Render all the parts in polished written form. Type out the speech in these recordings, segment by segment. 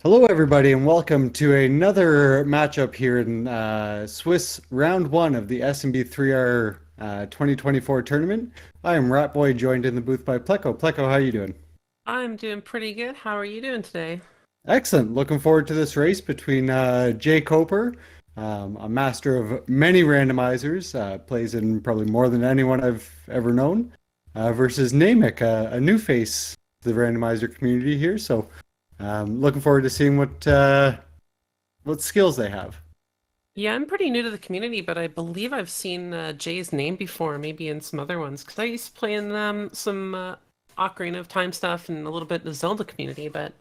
Hello, everybody, and welcome to another matchup here in Swiss round one of the SMB3R 2024 tournament. I am Ratboy, joined in the booth by Pleco. Pleco, how you doing? I'm doing pretty good. How are you doing today? Excellent. Looking forward to this race between jkoper, a master of many randomizers, plays in probably more than anyone I've ever known, versus Niamek, a new face to the randomizer community here. So, looking forward to seeing what skills they have. Yeah, I'm pretty new to the community, but I believe I've seen Jay's name before, maybe in some other ones, because I used to play in some Ocarina of Time stuff and a little bit in the Zelda community, but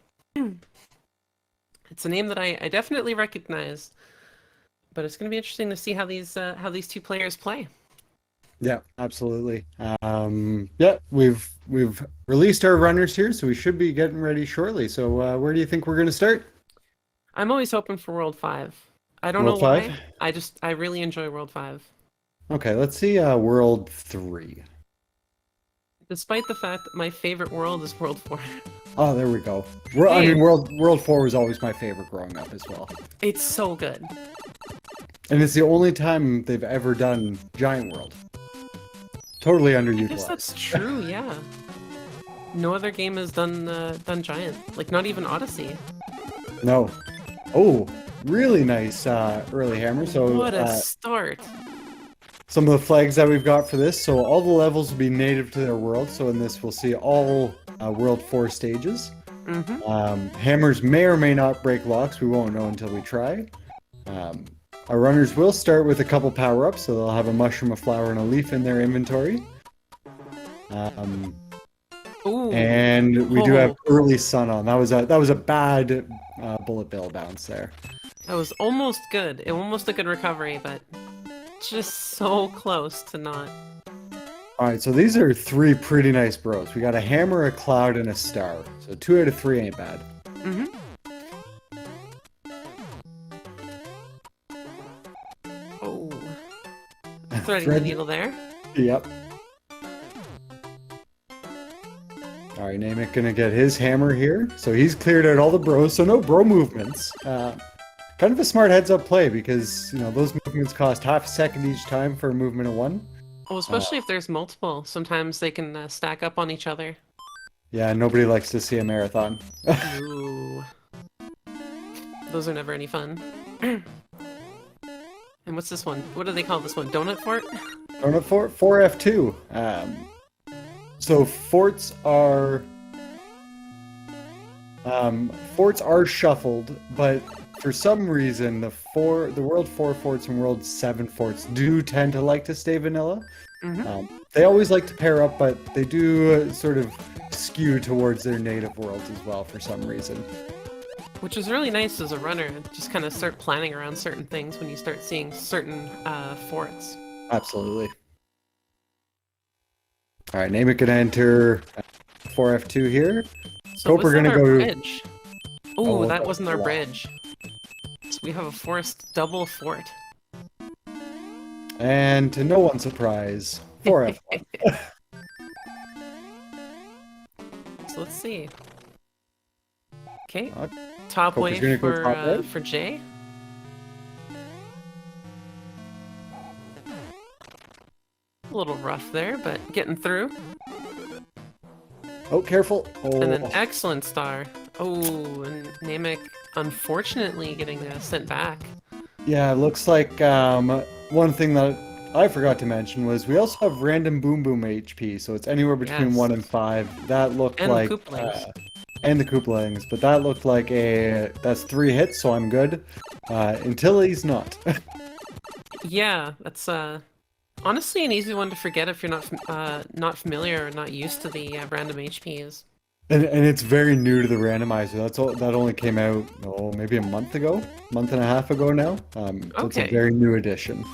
it's a name that I definitely recognize. But it's going to be interesting to see how these two players play. Yeah, absolutely. Yeah, we've released our runners here, so we should be getting ready shortly. So, where do you think we're going to start? I'm always hoping for World 5. I don't know World 5? why. I really enjoy World 5. Okay, let's see World 3. Despite the fact that my favorite world is World 4. Oh, there we go. I Hey, mean, World 4 was always my favorite growing up as well. it's so good. And it's the only time they've ever done Giant World. Totally I guess that's underutilized. true, yeah. No other game has done Giant. Like not even Odyssey. No. Oh, really nice early hammer. So, What a start. some of the flags that we've got for this. So all the levels will be native to their world. So in this, we'll see all World 4 stages. Mm-hmm. Hammers may or may not break locks. We won't know until we try. Um, our runners will start with a couple power-ups. So they'll have a mushroom, a flower, and a leaf in their inventory. Ooh. And we do have Oh, early sun on. That was a bad bullet bill bounce there. that was almost good. Almost a good recovery, but just so close to not. All right, so these are three pretty nice bros. We got a hammer, a cloud, and a star. So 2 out of 3 ain't bad. Mm-hmm. Oh. Threading the Thread. needle there. Yep. All right, Namek gonna get his hammer here. So he's cleared out all the bros, so no bro movements. Kind of a smart heads-up play because, those movements cost half a second each time for a movement of 1. Well, especially if there's multiple. Sometimes they can stack up on each other. Yeah, nobody likes to see a marathon. Ooh. Those are never any fun. And what's this one? What do they call this one? Donut fort? Donut Fort 4F2. So forts are shuffled, but for some reason the World 4 forts and World 7 forts do tend to like to stay vanilla. Mm-hmm. They always like to pair up, but they do sort of skew towards their native worlds as well for some reason. Which is really nice as a runner. Just kind of start planning around certain things when you start seeing certain forts. Absolutely. All right, Namek gonna enter 4F2 here. So Hope was we're that gonna our go. bridge? Oh, Oh, what that the wasn't our hell? bridge. So we have a forest double fort. And to no one's surprise, 4F1. So let's see. Okay, Uh, top Coper's way gonna go top right. for Jay. A little rough there, but getting through. Oh, careful. And an Oh, excellent star. Oh, and Namek unfortunately getting sent back. yeah, it looks like one thing that I forgot to mention was we also have random boom boom HP, so it's anywhere between Yes. 1 and 5. That looked And like Kooplings. and the Kooplings, but that looked like that's 3 hits, so I'm good. Until he's not. Yeah, that's honestly an easy one to forget if you're not familiar or not used to the random HPs. And it's very new to the randomizer. That only came out maybe a month and a half ago now. So it's a Okay. very new addition.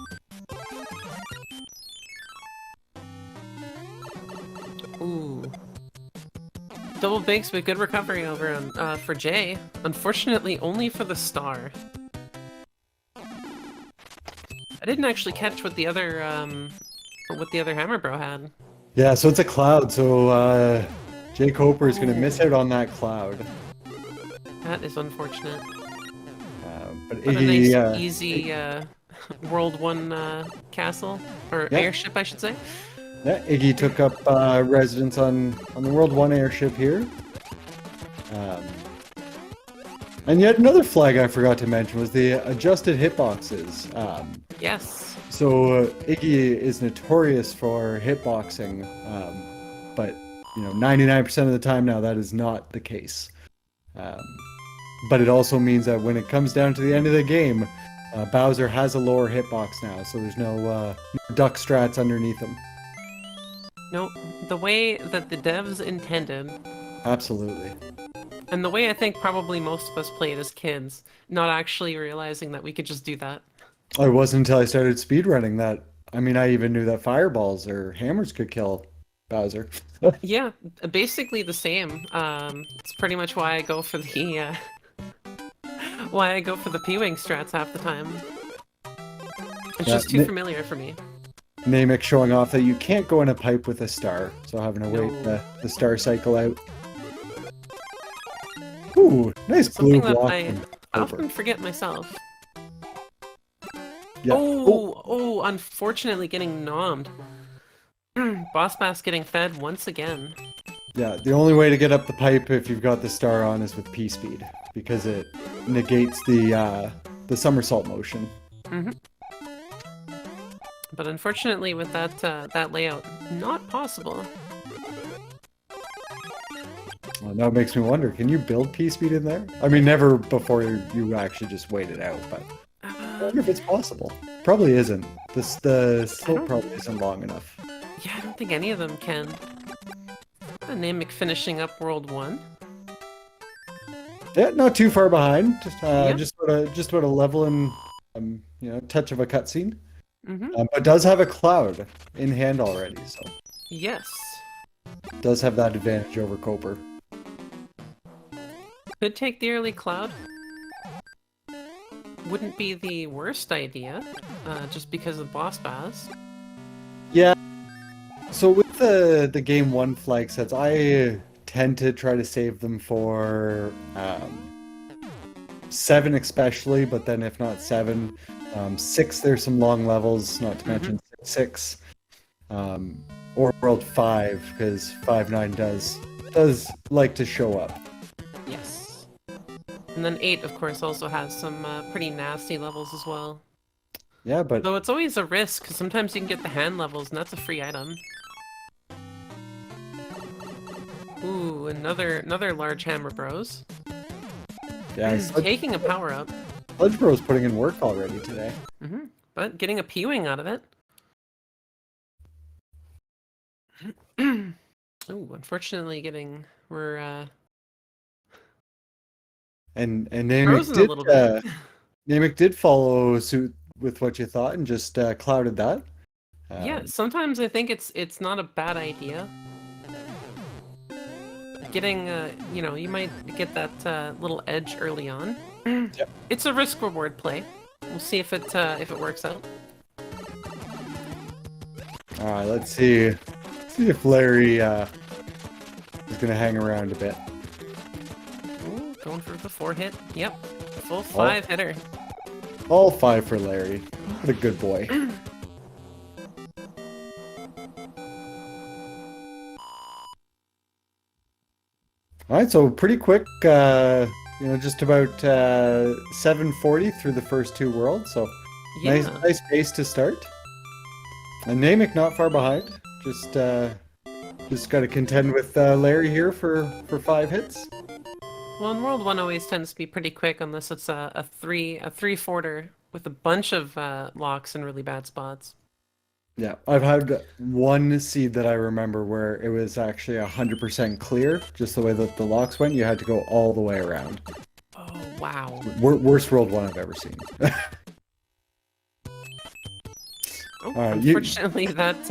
Ooh. Double bigs with good recovery over on for Jay. Unfortunately, only for the star. I didn't actually catch what the other hammer bro had. Yeah, so it's a cloud. So jkoper is gonna miss out on that cloud. That is unfortunate. But But a Iggy, nice, easy World 1 castle, or yeah, airship, I should say. yeah, Iggy took up residence on the World 1 airship here. And yet another flag I forgot to mention was the adjusted hitboxes. Yes. So Iggy is notorious for hitboxing, but 99% of the time now that is not the case. But it also means that when it comes down to the end of the game, Bowser has a lower hitbox now, so there's no duck strats underneath him. No, the way that the devs intended, Absolutely. and the way I think probably most of us played as kids, not actually realizing that we could just do that. It wasn't until I started speedrunning that, I even knew that fireballs or hammers could kill Bowser. Yeah, basically the same. It's pretty much why I go for the P-wing strats half the time. It's Yeah, just too familiar for me. Namek showing off that you can't go in a pipe with a star, so having to wait the star cycle out. Ooh, nice blue Something that block. I from often Cooper. forget myself. Yeah. Oh, unfortunately getting nommed. Boss Bass getting fed once again. Yeah, the only way to get up the pipe if you've got the star on is with P speed, because it negates the somersault motion. Mm-hmm. But unfortunately with that layout, not possible. Well, now it makes me wonder, can you build P speed in there? Never before you actually just wait it out, but I wonder if it's possible. Probably isn't. The slope probably isn't long enough. Yeah, I don't think any of them can. Niamek finishing up World 1. Yeah, not too far behind. Yeah. Just about a level and touch of a cutscene. Mm-hmm. But does have a cloud in hand already, so Yes. does have that advantage over Coper. Could take the early cloud. Wouldn't be the worst idea, just because of Boss Bass. Yeah. So with the game 1 flag sets, I tend to try to save them for 7 especially, but then if not 7, 6 there's some long levels, not to mention 6, or World 5, because 5-9 does like to show up. Yes. And then 8, of course, also has some pretty nasty levels as well. Yeah, but Though it's always a risk, because sometimes you can get the hand levels, and that's a free item. Ooh, another large hammer bros. yeah, Taking a power up. Sludge Bro's putting in work already today. Mm-hmm. But getting a P-wing out of it. Ooh, unfortunately we're And frozen a little bit. Namek did follow suit with what you thought and just clouded that. Yeah, sometimes I think it's not a bad idea. Getting, you might get that little edge early on. Yep. It's a risk-reward play. We'll see if it works out. All right, let's see if Larry is gonna hang around a bit. Ooh, going for the 4-hit. Yep, full 5-hitter. All 5 for Larry. What a good boy. All right, so pretty quick, just about 740 through the first 2 worlds, so Yeah. nice pace to start. And Namek not far behind, just got to contend with Larry here for 5 hits. Well, in World 1 always tends to be pretty quick unless it's a 3-forter with a bunch of locks in really bad spots. Yeah, I've had one seed that I remember where it was actually 100% clear, just the way that the locks went. You had to go all the way around. Oh, wow. Worst World 1 I've ever seen. Oh, right, unfortunately, that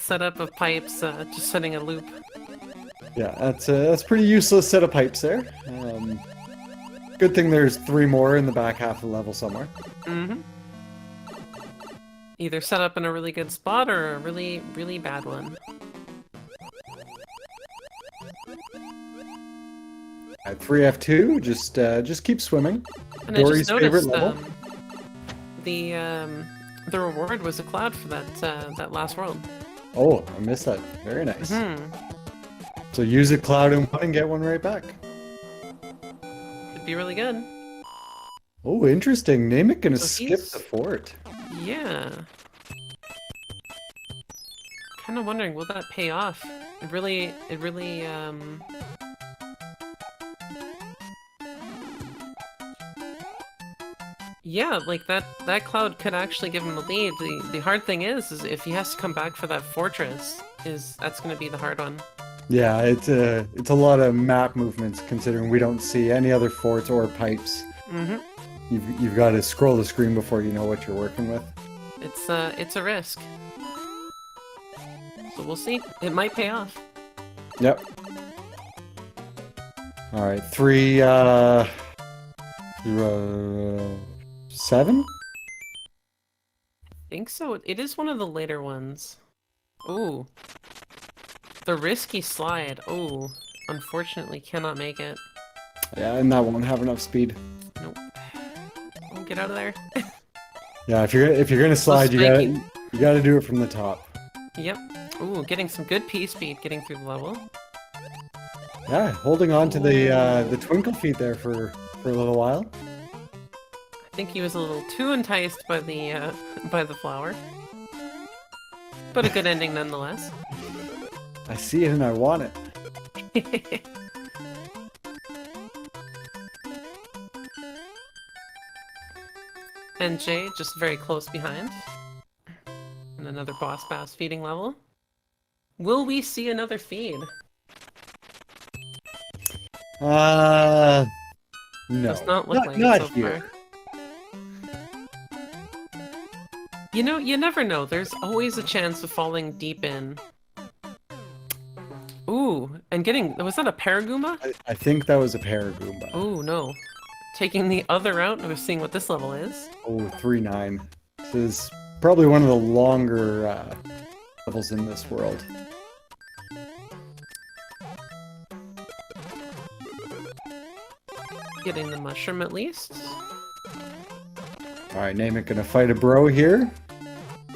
setup of pipes just setting a loop. Yeah, that's pretty useless set of pipes there. Good thing there's 3 more in the back half of the level somewhere. Mm-hmm. Either set up in a really good spot or a really, really bad one. At 3F2, just keep swimming. And Dory's I just favorite noticed level. the reward was a cloud for that last world. Oh, I missed that. Very nice. Hmm. So use a cloud in one and get one right back. Could be really good. Oh, interesting. Namek gonna So skip he's- the fort. Yeah. Kind of wondering, will that pay off? It really, yeah, like that cloud could actually give him a lead. The hard thing is if he has to come back for that fortress, that's gonna be the hard one. Yeah, it's a lot of map movements considering we don't see any other forts or pipes. Mm-hmm. You've got to scroll the screen before you know what you're working with. It's a risk. So we'll see. It might pay off. Yep. All right, 7? I think so. It is one of the later ones. Ooh. The risky slide. Ooh. Unfortunately cannot make it. Yeah, and that won't have enough speed. Nope. Oh, get out of there. Yeah, if you're gonna slide, you spiky. gotta do it from the top. Yep. Ooh, getting some good P speed getting through the level. Yeah, holding on to the twinkle feet there for a little while. I think he was a little too enticed by the flower. But a good ending nonetheless. I see it and I want it. And Jay just very close behind. And another boss bass feeding level. Will we see another feed? No. Does not look like not it so here. far. You know, you never know. There's always a chance of falling deep in. Ooh, and was that a Paraguma? I think that was a Paragoomba. Ooh, no. Taking the other route, we're seeing what this level is. Oh, 3-9. This is probably one of the longer levels in this world. Getting the mushroom at least. Alright, Namek gonna fight a bro here.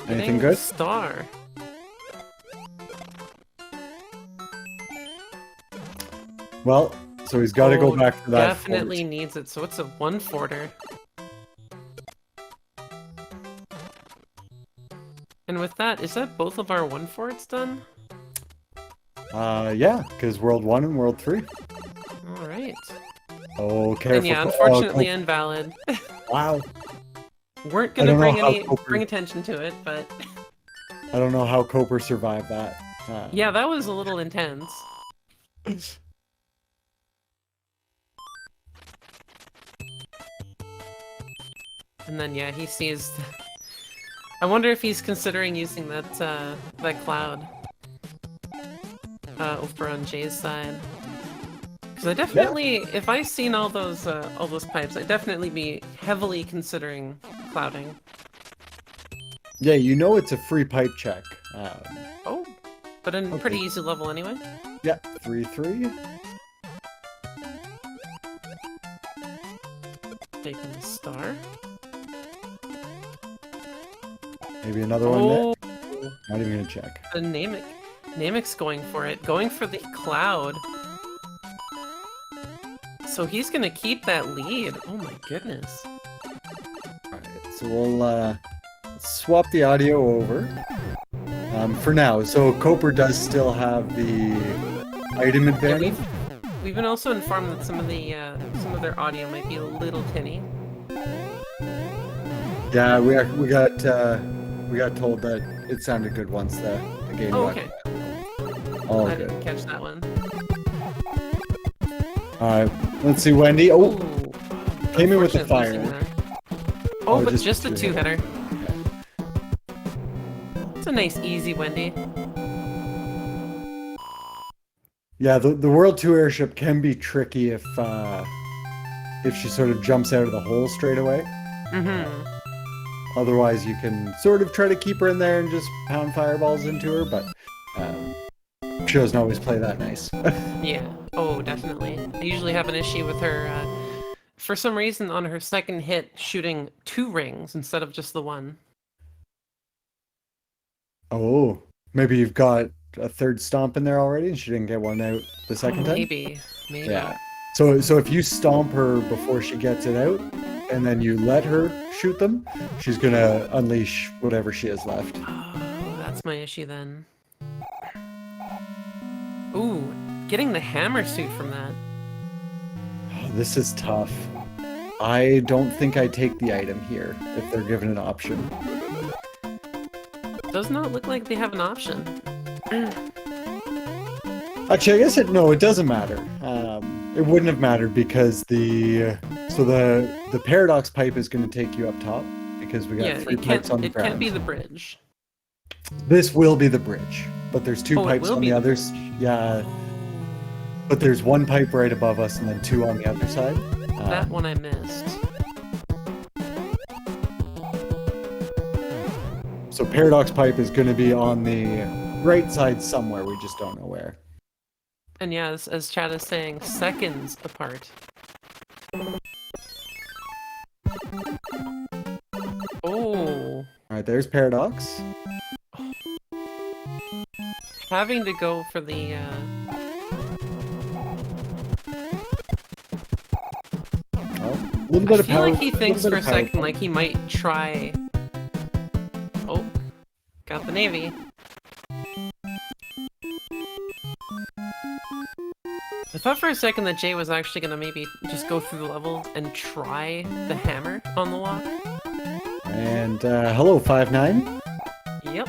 Anything Getting good? Star. Well, so he's got to go Oh, back to that definitely fort. needs it, so it's a 1-forter. And with that, is that both of our 1-forts done? Yeah, because World 1 and World 3. Alright. Oh, careful. And yeah, Oh, unfortunately invalid. wow. Weren't I don't gonna know how bring attention to it, but I don't know how Koper survived that. yeah, that was a little intense. And then yeah, he sees. I wonder if he's considering using that cloud over on Jay's side. Because I definitely, if I seen all those pipes, I'd definitely be heavily considering clouding. Yeah, you know it's a free pipe check. Oh, but a pretty easy level anyway. Yeah, 3-3. Taking the star. Maybe another one Oh, there. Not even gonna check. the Namek. Namek's going for it. Going for the cloud. So he's gonna keep that lead. Oh my goodness. Alright, so we'll swap the audio over. For now. So Koper does still have the item Yeah, advantage. we've been also informed that some of their audio might be a little tinny. Yeah, we got told that it sounded good once the game Oh, got okay. all I good. didn't catch that one. Alright, let's see Wendy. Oh, Ooh, came in with the unfortunate fire. losing there. Oh, but just a a two-hitter. It's a nice, easy Wendy. Yeah, the World 2 airship can be tricky if she sort of jumps out of the hole straight away. Mm-hmm. Otherwise, you can sort of try to keep her in there and just pound fireballs into her, but she doesn't always play that nice. Yeah. Oh, definitely. I usually have an issue with her, for some reason, on her second hit, shooting 2 rings instead of just the one. Oh, maybe you've got a third stomp in there already, and she didn't get one out the second time. Maybe. Yeah. So if you stomp her before she gets it out, and then you let her shoot them, she's gonna unleash whatever she has left. Oh, that's my issue then. Ooh, getting the hammer suit from that. Oh, this is tough. I don't think I take the item here if they're given an option. Does not look like they have an option. Actually, I guess it doesn't matter. It wouldn't have mattered because the paradox pipe is going to take you up top because we got 3 pipes on the ground. It can't be the bridge. This will be the bridge, but there's 2 pipes on the others. Yeah, but there's 1 pipe right above us and then 2 on the other side. That one I missed. So paradox pipe is going to be on the right side somewhere. We just don't know where. And yeah, as Chad is saying, seconds apart. Oh. All right, there's paradox. Having to go for the, a little bit of power. I feel like he thinks for a second like he might try... Oh. Got the navy. I thought for a second that Jay was actually gonna maybe just go through the level and try the hammer on the lock. And hello, 5-9. Yep.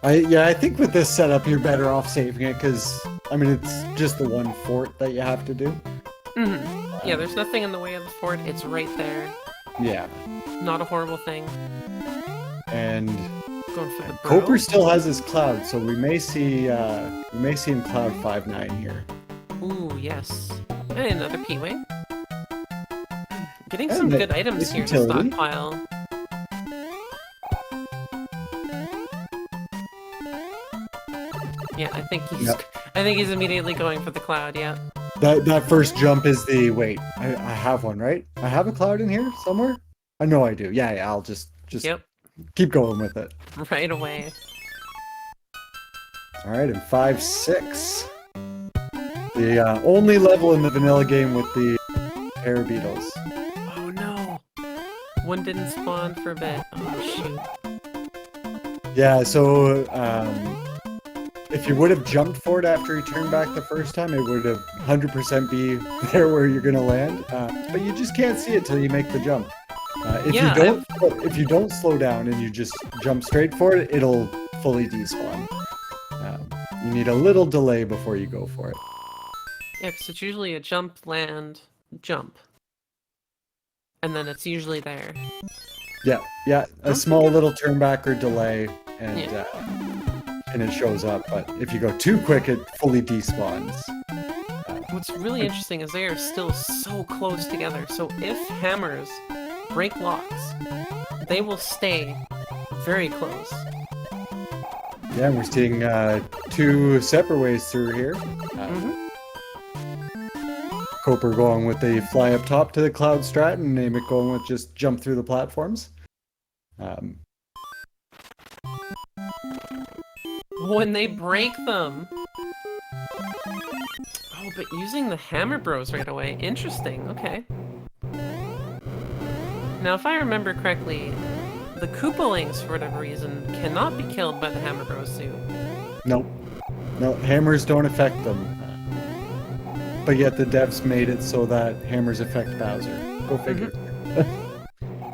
I think with this setup you're better off saving it because I mean it's just the 1 fort that you have to do. Mm-hmm. Yeah, there's nothing in the way of the fort. It's right there. Yeah. Not a horrible thing. And going for the Koper still has his cloud, so we may see him cloud 5-9 here. Ooh, yes. And another P-Wing. Getting some good items here to stockpile. Yeah, I think he's immediately going for the cloud, yeah. That first jump is the wait. I have one, right? I have a cloud in here somewhere? I know I do. Yeah, I'll just yep. Keep going with it. Right away. Alright, and 5-6. The only level in the vanilla game with the air beetles. Oh no! One didn't spawn for a bit. Oh shoot. Yeah, so if you would have jumped for it after you turned back the first time, it would have 100% be there where you're going to land. But you just can't see it till you make the jump. If you don't slow down and you just jump straight for it, it'll fully despawn. You need a little delay before you go for it. Yeah, because it's usually a jump, land, jump. And then it's usually there. Yeah, a small little turn back or delay, and it shows up. But if you go too quick, it fully despawns. What's really interesting is they are still so close together. So if hammers break locks, they will stay very close. Yeah, we're seeing 2 separate ways through here. Koper going with the fly up top to the cloud strat, and Niamek going with just jump through the platforms. When they break them. Oh, but using the hammer bros right away. Interesting, okay. Now, if I remember correctly, the Koopalings, for whatever reason, cannot be killed by the hammer bros suit. Nope. No, hammers don't affect them. But yet the devs made it so that hammers affect Bowser. Go figure.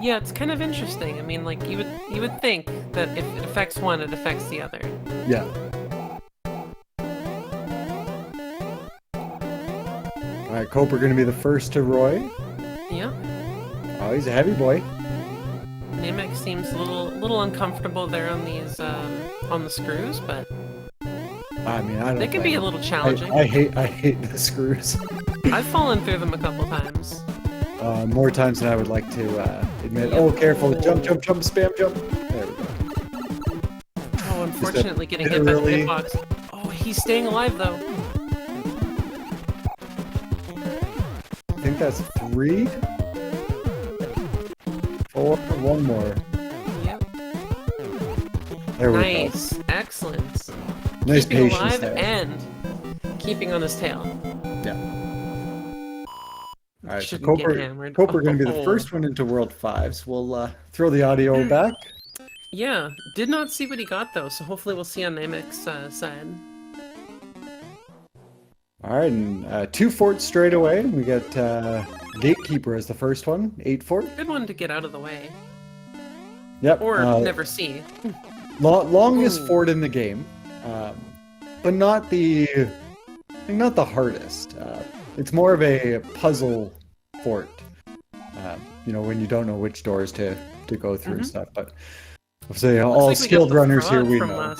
Yeah, it's kind of interesting. I mean, like, you would think that if it affects one, it affects the other. Yeah. Alright, Koper gonna be the first to Roy. Yeah. Oh, he's a heavy boy. Niamek seems a little uncomfortable there on these on the screws, but I mean, I don't. They can be a little challenging. I hate the screws. I've fallen through them a couple times. More times than I would like to admit. Yep. Oh, careful! Jump! Spam jump! There we go. Unfortunately, getting hit by the hitbox. Oh, he's staying alive though. I think that's 3, 4, one more. Yep. There we go. Nice, excellent. Nice Keeping patience alive there. and keeping on his tail. Yeah. All right, so Shouldn't get hammered. Koper going to be the first one into World 5, so we'll throw the audio back. Yeah, did not see what he got though, so hopefully we'll see on Niamek's side. All right, and 2 forts straight away. We got Gatekeeper as the first one, 8 fort. Good one to get out of the way. Yep. Or never see. Longest Ooh. fort in the game, but not the hardest. It's more of a puzzle fort. You know, when you don't know which doors to go through and stuff. But obviously, all Looks like we skilled got the runners here frog we from know.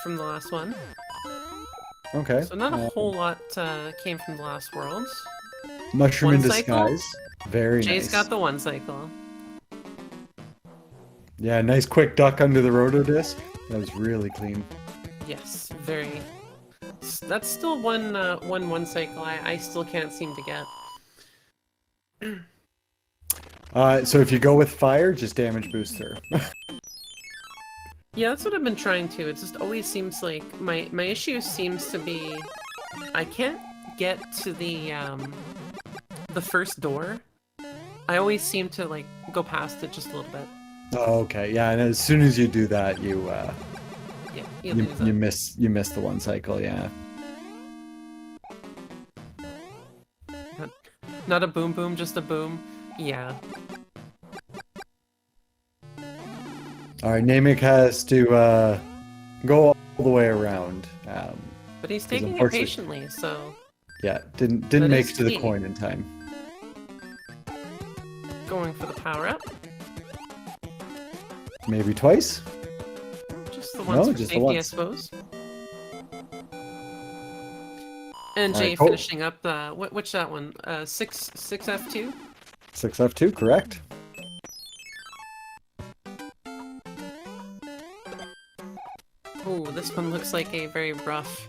From the last one. Okay. So not a whole lot came from the last world. Mushroom in One cycle? disguise. Very Jay's nice. got the one cycle. Yeah, nice quick duck under the roto disc. That was really clean. Yes, very. That's still one cycle I still can't seem to get. So if you go with fire, just damage boost her. Yeah, that's what I've been trying to. It just always seems like my issue seems to be I can't get to the first door. I always seem to like go past it just a little bit. Oh, okay. Yeah, and as soon as you do that, you Yeah, you lose it. miss the one cycle. Yeah. Not a boom boom, just a boom. Yeah. All right, Niamek has to go all the way around. But he's 'cause taking it unfortunately- patiently, so Yeah, didn't That make is it to the key. coin in time. going for the power up. Maybe twice. Just the ones for just the safety, I once. suppose. And All Jay right, cool. finishing up which that one? 6F2? 6F2, correct. Oh, this one looks like a very rough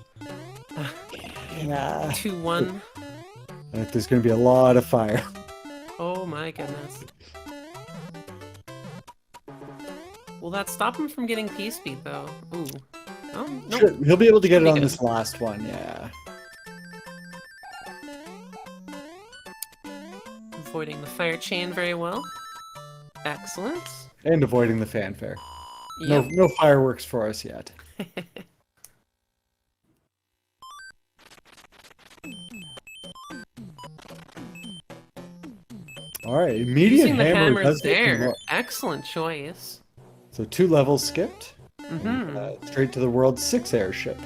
Yeah. 2-1. There's going to be a lot of fire. Oh my goodness. Will that stop him from getting P-speed though? Ooh. Oh, no. Sure, he'll be able to get it Pretty on good. this last one, yeah. Avoiding the fire chain very well. Excellent. And avoiding the fanfare. Yep. No fireworks for us yet. All right, immediate Using the hammer hammer does get them there. up. Excellent choice. So 2 levels skipped. Mm-hmm. Straight to the World 6 airship.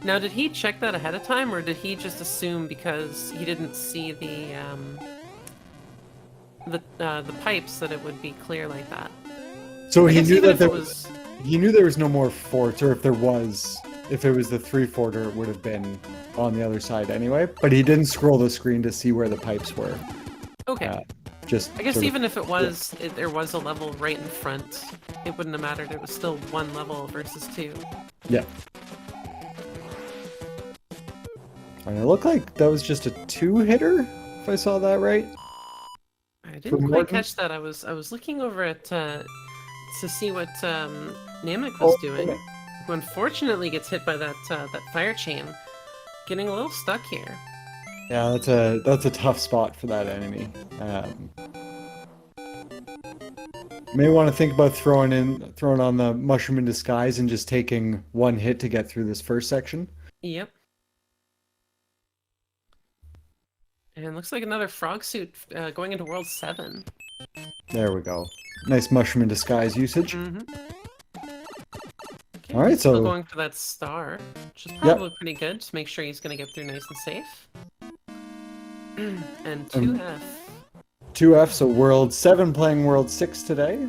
Now, did he check that ahead of time, or did he just assume because he didn't see the pipes that it would be clear like that? So I he guess knew even that if there it was... He knew there was no more forts, or if there was, if it was the 3-forter, it would have been on the other side anyway. But he didn't scroll the screen to see where the pipes were. Okay. Just I guess sort of- even if it was, there was a level right in front, it wouldn't have mattered. It was still 1 level versus 2. Yeah. And it looked like that was just a 2-hitter, if I saw that right. I For didn't quite Morton? catch that. I was looking over at to see what Niamek was doing. okay. Who unfortunately gets hit by that fire chain, getting a little stuck here. Yeah, that's a tough spot for that enemy. May want to think about throwing on the mushroom in disguise and just taking 1 hit to get through this first section. Yep. And looks like another frog suit going into World 7. There we go. Nice mushroom in disguise usage. Mm-hmm. Okay, All right, still so- going for that star, which is probably pretty good. Just make sure he's going to get through nice and safe. And 2F. 2F, so World 7 playing World 6 today.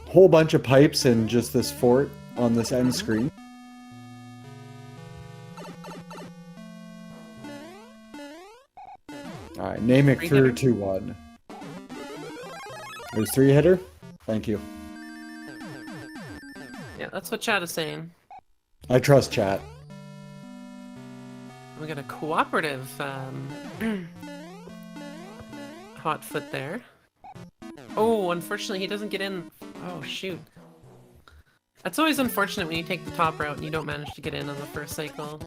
Whole bunch of pipes and just this fort on this end screen. Alright, Niamek Three through hitter? 2-1. There's 3-hitter. Thank you. Yeah, that's what chat is saying. I trust chat. We got a cooperative hot foot there. Oh, unfortunately he doesn't get in. Oh, shoot. That's always unfortunate when you take the top route and you don't manage to get in on the first cycle.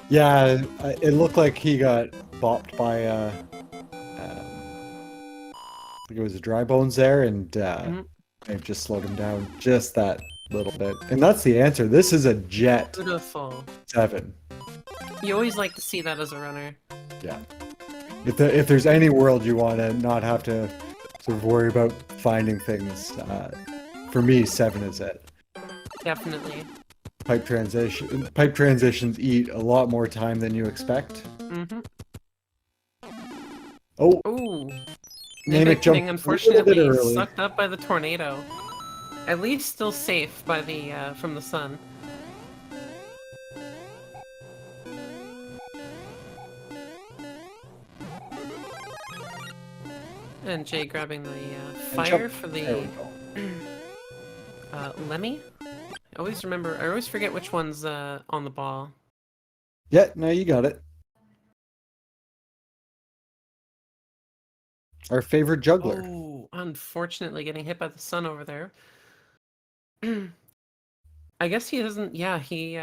Yeah, it looked like he got bopped by, I think it was a dry bones there, and they've just slowed him down just that little bit. And that's the answer. This is a Jet Beautiful. 7. You always like to see that as a runner. Yeah. If there's any world you want to not have to sort of worry about finding things, for me, 7 is it. Definitely. Pipe transitions eat a lot more time than you expect. Mm-hmm. Oh, Ooh. Niamek getting jumped unfortunately a little bit early. sucked up by the tornado. At least still safe by the from the sun. And Jay grabbing the fire for There we the go. Lemmy. I always forget which one's on the ball. Yeah, no, you got it. Our favorite juggler. Oh, unfortunately getting hit by the sun over there. I guess he doesn't. Yeah, he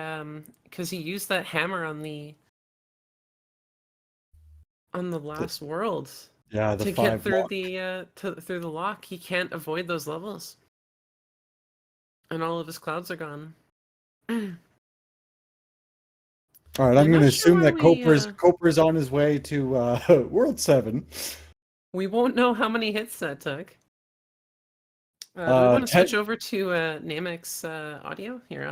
because he used that hammer on the last world Yeah, the to 5 get through lock. the through the lock. He can't avoid those levels, and all of his clouds are gone. All right, Yeah, I'm going not to sure assume why that we, Coper's on his way to World 7. We won't know how many hits that took. Do we want to switch over to Niamek's audio? Here,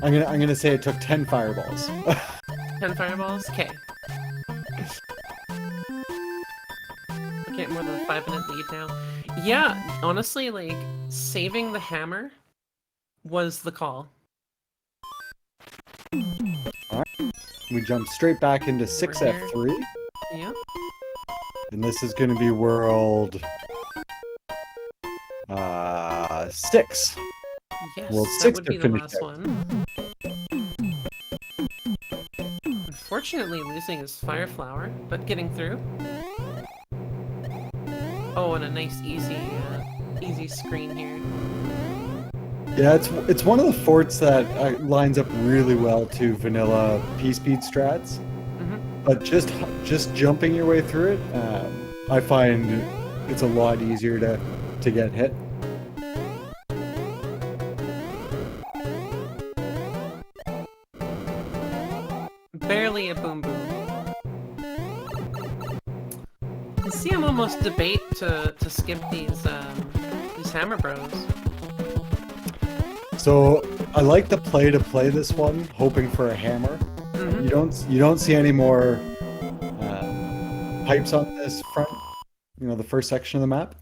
I'm gonna say it took 10 fireballs. 10 fireballs? Okay. We're getting more than a 5-minute lead now. Yeah, honestly, like, saving the hammer was the call. Alright, we jump straight back into 6F3. Yep. And this is gonna be World 6. Yes, World that 6 would to be the finish last out. one. Unfortunately losing his fire flower, but getting through. Oh, and a nice easy screen here. Yeah, it's one of the forts that lines up really well to vanilla P-speed strats. But just jumping your way through it, I find it's a lot easier to get hit. Barely a boom boom. You see, I'm almost debate to skip these hammer bros. So I like the play to play this one, hoping for a hammer. You don't see any more pipes on this front, the first section of the map.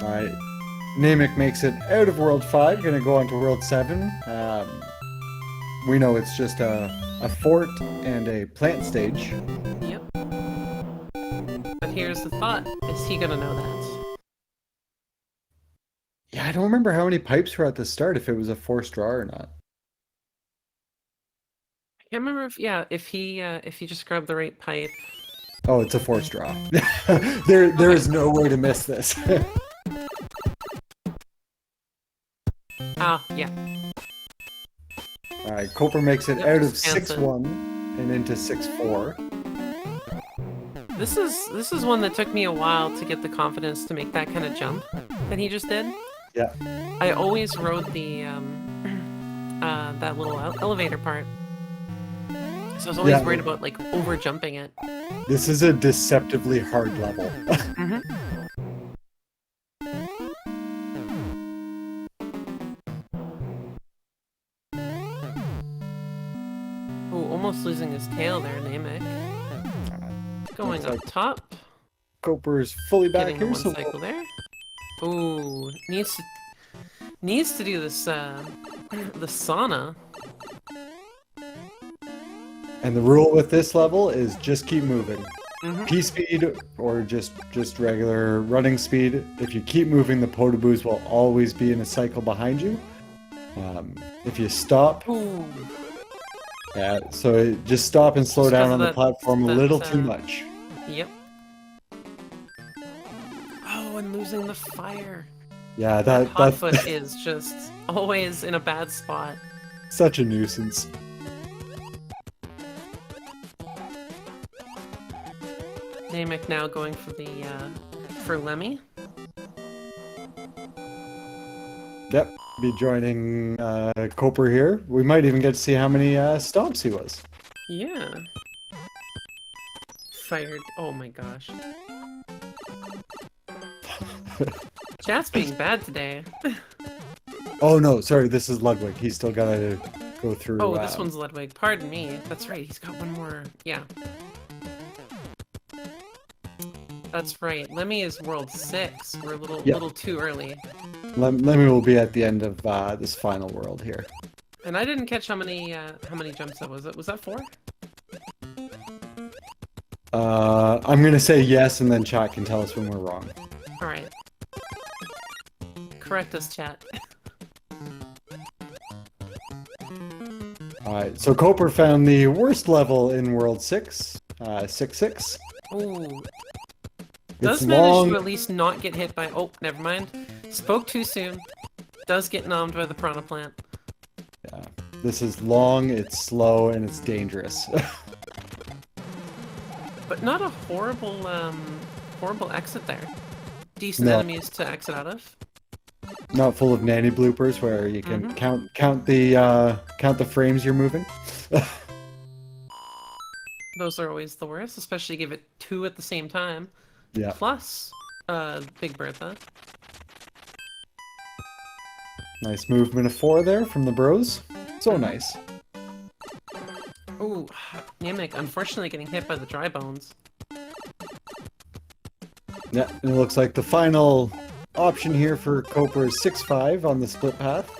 All right, Niamek makes it out of World 5, gonna go on to World 7. We know it's just a fort and a plant stage. Yep. But here's the thought: is he gonna know that? Yeah, I don't remember how many pipes were at the start, if it was a forced draw or not. I can't remember if he just grabbed the right pipe. Oh, it's a forced draw. There is no way to miss this. Ah, yeah. All right, Coper makes it Yep, out of Spanson. 6-1 and into 6-4. This is one that took me a while to get the confidence to make that kind of jump that he just did. Yeah. I always rode the that little elevator part, so I was always worried about like over jumping it. This is a deceptively hard level. Ooh, almost losing his tail there, Niamek. Going up top, Coper's fully back getting the here, one so cycle there. Ooh, needs to do this the sauna. and the rule with this level is just keep moving. P speed or just regular running speed. If you keep moving, the Podoboos will always be in a cycle behind you. If you stop, Ooh. yeah, so just stop and slow Just 'cause down of on the that- platform a that, little too much. Yep. Oh, and losing the fire. Yeah, That that's Hotfoot is just always in a bad spot. such a nuisance. Niamek now going for Lemmy. Yep, be joining Koper here. We might even get to see how many stomps he was. Yeah. Fired. Oh my gosh. Chat's being bad today. Oh no, sorry, this is Ludwig. He's still gotta go through. Oh, this one's Ludwig. Pardon me. That's right. He's got one more. Yeah. That's right. Lemmy is world 6. We're a little too early. Lemmy will be at the end of this final world here. And I didn't catch how many jumps that was. Was that 4? I'm gonna say yes, and then chat can tell us when we're wrong. All right. Correct us, chat. Alright, so Koper found the worst level in World 6, 6-6. Ooh. It's Does manage long. to at least not get hit by... Oh, never mind. Spoke too soon. Does get nommed by the piranha plant. Yeah, this is long, it's slow, and it's dangerous. But not a horrible, horrible exit there. Decent No. enemies to exit out of. Not full of nanny bloopers where you can count the frames you're moving. Those are always the worst, especially give it 2 at the same time. Yeah. Plus, Big Bertha. Nice movement of 4 there from the bros. So nice. Ooh, Niamek unfortunately getting hit by the dry bones. Yeah, and it looks like the final option here for Koper is 6-5 on the split path.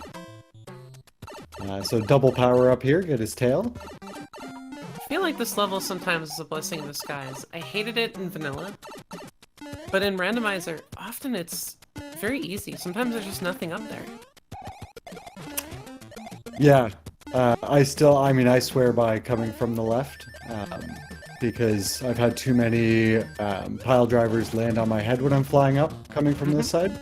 So double power up here, get his tail. I feel like this level sometimes is a blessing in disguise. I hated it in vanilla, but in randomizer, often it's very easy. Sometimes there's just nothing up there. Yeah, I swear by coming from the left, because I've had too many pile drivers land on my head when I'm flying up, coming from this side.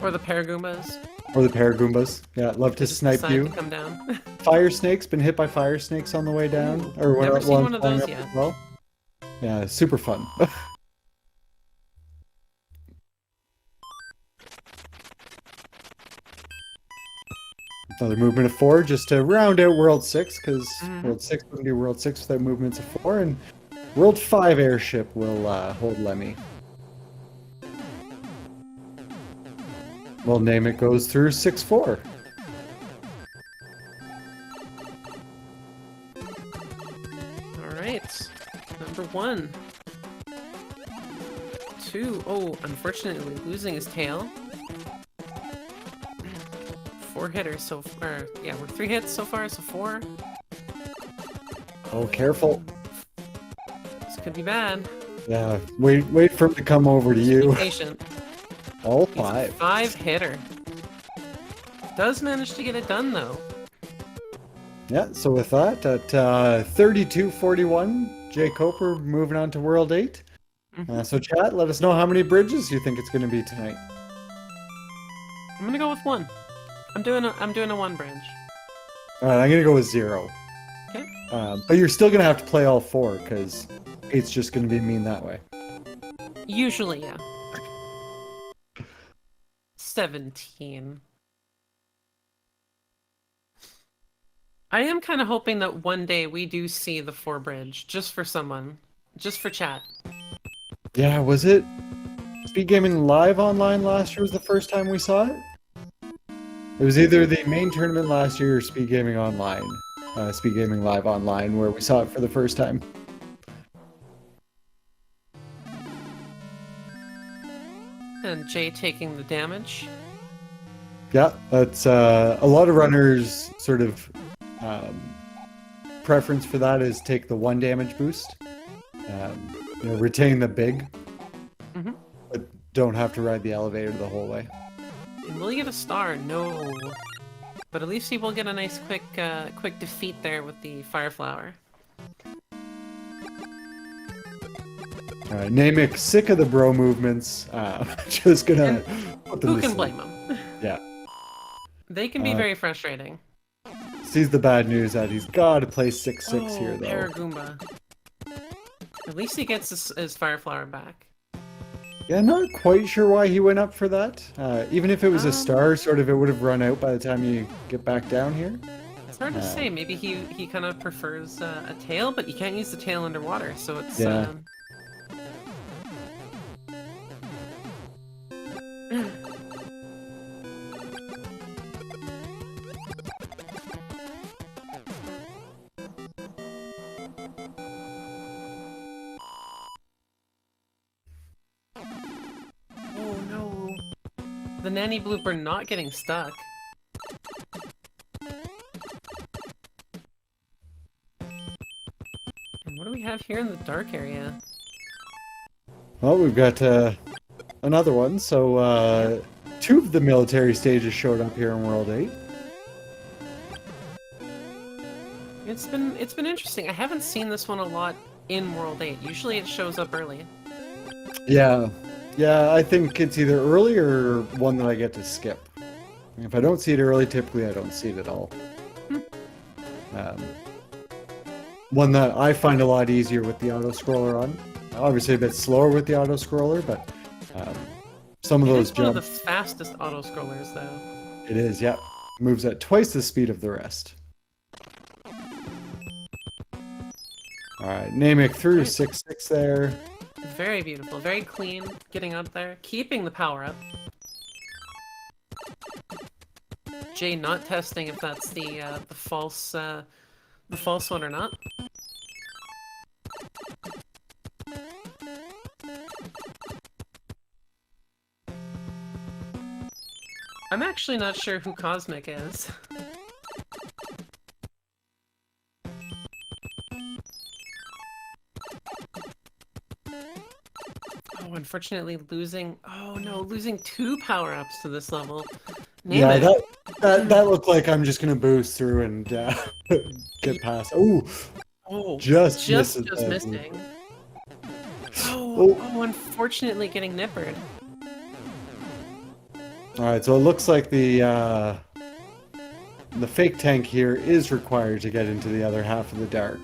Or the Paragoombas. Or the Paragoombas. Yeah, love to snipe Decide you. to come down. Fire snakes, been hit by fire snakes on the way down. Or Never seen while one of flying those up yet. as well. Yeah, super fun. Another movement of 4 just to round out World 6, because World 6 wouldn't be World 6 without movements of 4, and World 5 airship will hold Lemmy. Well, Niamek goes through 6-4. Alright. Number 1. 2. Oh, unfortunately losing his tail. 4 hitters so far. Yeah, we're 3 hits so far, so 4. Oh, careful. This could be bad. Yeah, wait for him to come over to Be you. patient. All He's a 5. 5 hitter. Does manage to get it done though. Yeah, so with that, at 32-41, jkoper moving on to World 8. So chat, let us know how many bridges you think it's going to be tonight. I'm gonna go with 1. I'm doing a 1 branch. Alright, I'm going to go with 0. Okay. But you're still going to have to play all 4, because 8's just going to be mean that way. Usually, yeah. 17. I am kind of hoping that one day we do see the 4 bridge, just for someone. Just for chat. Yeah, was it SpeedGaming Live online last year was the first time we saw it? It was either the main tournament last year or SpeedGaming Online. SpeedGaming Live online, where we saw it for the first time. And Jay taking the damage. Yeah, that's a lot of runners' sort of preference for that is take the 1 damage boost. retain the big, Mm-hmm. but don't have to ride the elevator the whole way. And will he get a star? No. But at least he will get a nice quick defeat there with the Fire Flower. All right, Namek, sick of the bro movements. Just gonna put them Who to can sleep. blame him? Yeah. They can be very frustrating. Sees the bad news that he's got to play 6-6 here, though. Paragoomba. At least he gets his Fire Flower back. Yeah, not quite sure why he went up for that. Even if it was a star, sort of, it would have run out by the time you get back down here. It's hard to say. Maybe he kind of prefers a tail, but you can't use the tail underwater, so it's... Yeah. Oh no. The nanny blooper not getting stuck. And what do we have here in the dark area? Well, we've got another one. So, 2 of the military stages showed up here in World 8. It's been interesting. I haven't seen this one a lot in World 8. Usually it shows up early. Yeah. Yeah, I think it's either early or one that I get to skip. If I don't see it early, typically I don't see it at all. One that I find a lot easier with the auto-scroller on. Obviously a bit slower with the auto-scroller, but some of those It's one of the jumps... fastest auto-scrollers, though. It is, yeah. Moves at twice the speed of the rest. Alright, Namek through 6-6 there. Very beautiful, very clean, getting up there, keeping the power up. Jay not testing if that's the false one or not. I'm actually not sure who Cosmic is. Oh, unfortunately losing... Oh no, losing 2 power-ups to this level. Yeah, Niamek. that looked like I'm just gonna boost through and get past. Ooh, just missing. Oh, unfortunately getting nippered. All right, so it looks like the fake tank here is required to get into the other half of the dark.